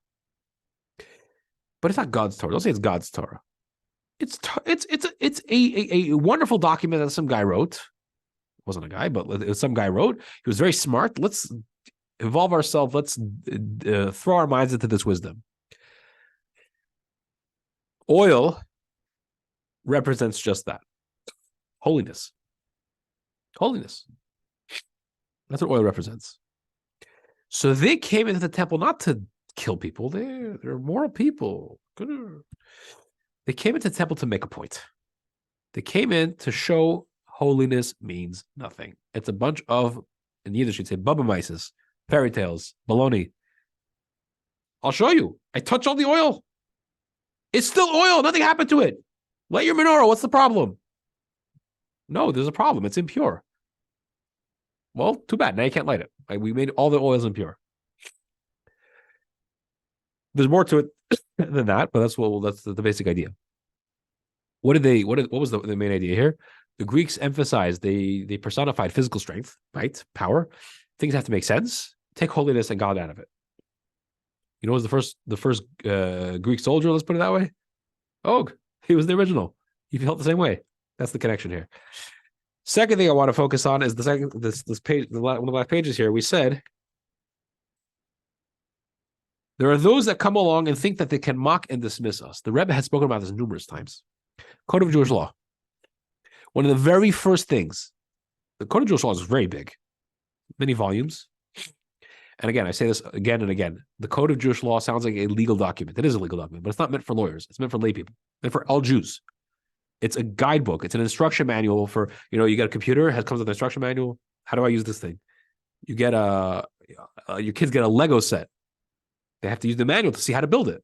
but it's not God's Torah. Don't say it's God's Torah. It's a wonderful document that some guy wrote. It wasn't a guy, but some guy wrote. He was very smart. Let's involve ourselves. Let's throw our minds into this wisdom. Oil represents just that. Holiness. Holiness. That's what oil represents. So they came into the temple not to kill people. They're moral people. They came into the temple to make a point. They came in to show holiness means nothing. It's a bunch of, in Yiddish you'd say, bubba fairy tales, baloney. I'll show you. I touch all the oil. It's still oil. Nothing happened to it. Light your menorah. What's the problem? No, there's a problem. It's impure. Well, too bad. Now you can't light it. We made all the oils impure. There's more to it than that, but that's the basic idea. What was the main idea here? The Greeks emphasized, they personified physical strength, right? Power. Things have to make sense. Take holiness and God out of it. You know, what was the first Greek soldier? Let's put it that way. Og. He was the original. He felt the same way. That's the connection here. Second thing I want to focus on is this page, one of the last pages here. We said there are those that come along and think that they can mock and dismiss us. The Rebbe had spoken about this numerous times. Code of Jewish Law. One of the very first things, the Code of Jewish Law is very big, many volumes. And again, I say this again and again. The Code of Jewish Law sounds like a legal document. It is a legal document, but it's not meant for lawyers. It's meant for lay people, meant for all Jews. It's a guidebook. It's an instruction manual for, you get a computer, it comes with an instruction manual. How do I use this thing? You get your kids get a Lego set. They have to use the manual to see how to build it.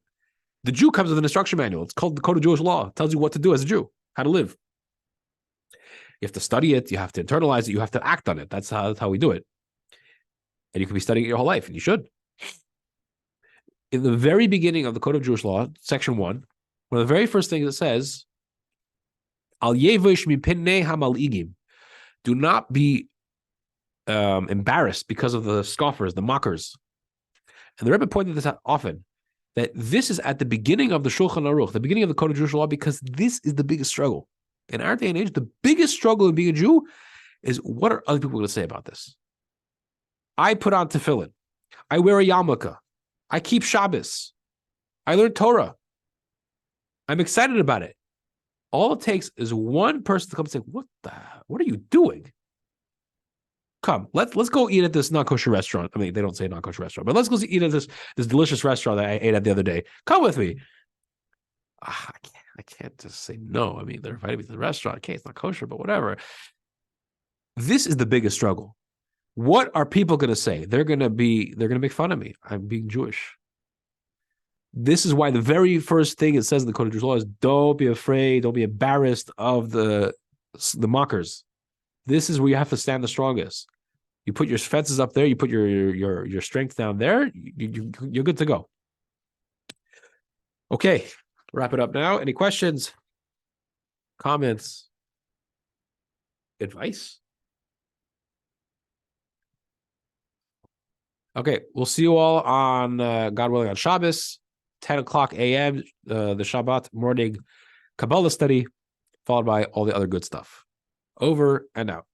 The Jew comes with an instruction manual. It's called the Code of Jewish Law. It tells you what to do as a Jew, how to live. You have to study it. You have to internalize it. You have to act on it. That's how we do it. And you could be studying it your whole life, and you should. In the very beginning of the Code of Jewish Law, section 1, one of the very first things it says, Al yevish mipnei hamaligim. Do not be embarrassed because of the scoffers, the mockers. And the Rebbe pointed this out often, that this is at the beginning of the Shulchan Aruch, the beginning of the Code of Jewish Law, because this is the biggest struggle. In our day and age, the biggest struggle in being a Jew is, what are other people going to say about this? I put on tefillin. I wear a yarmulke. I keep Shabbos. I learn Torah. I'm excited about it. All it takes is one person to come and say, what are you doing? come. Let's go eat at this non-kosher restaurant. I mean, they don't say non-kosher restaurant, but let's go eat at this delicious restaurant that I ate at the other day. Come with me. I can't just say no. I mean, they're inviting me to the restaurant. Okay, it's not kosher, but whatever. This is the biggest struggle. What are people going to say? They're going to make fun of me. I'm being Jewish. This is why the very first thing it says in the Code of Jewish Law is don't be afraid, don't be embarrassed of the mockers. This is where you have to stand the strongest. You put your fences up there, you put your strength down there, you're good to go. Okay, wrap it up now. Any questions? Comments? Advice? Okay, we'll see you all on, God willing, on Shabbos, 10 o'clock a.m., the Shabbat morning Kabbalah study, followed by all the other good stuff. Over and out.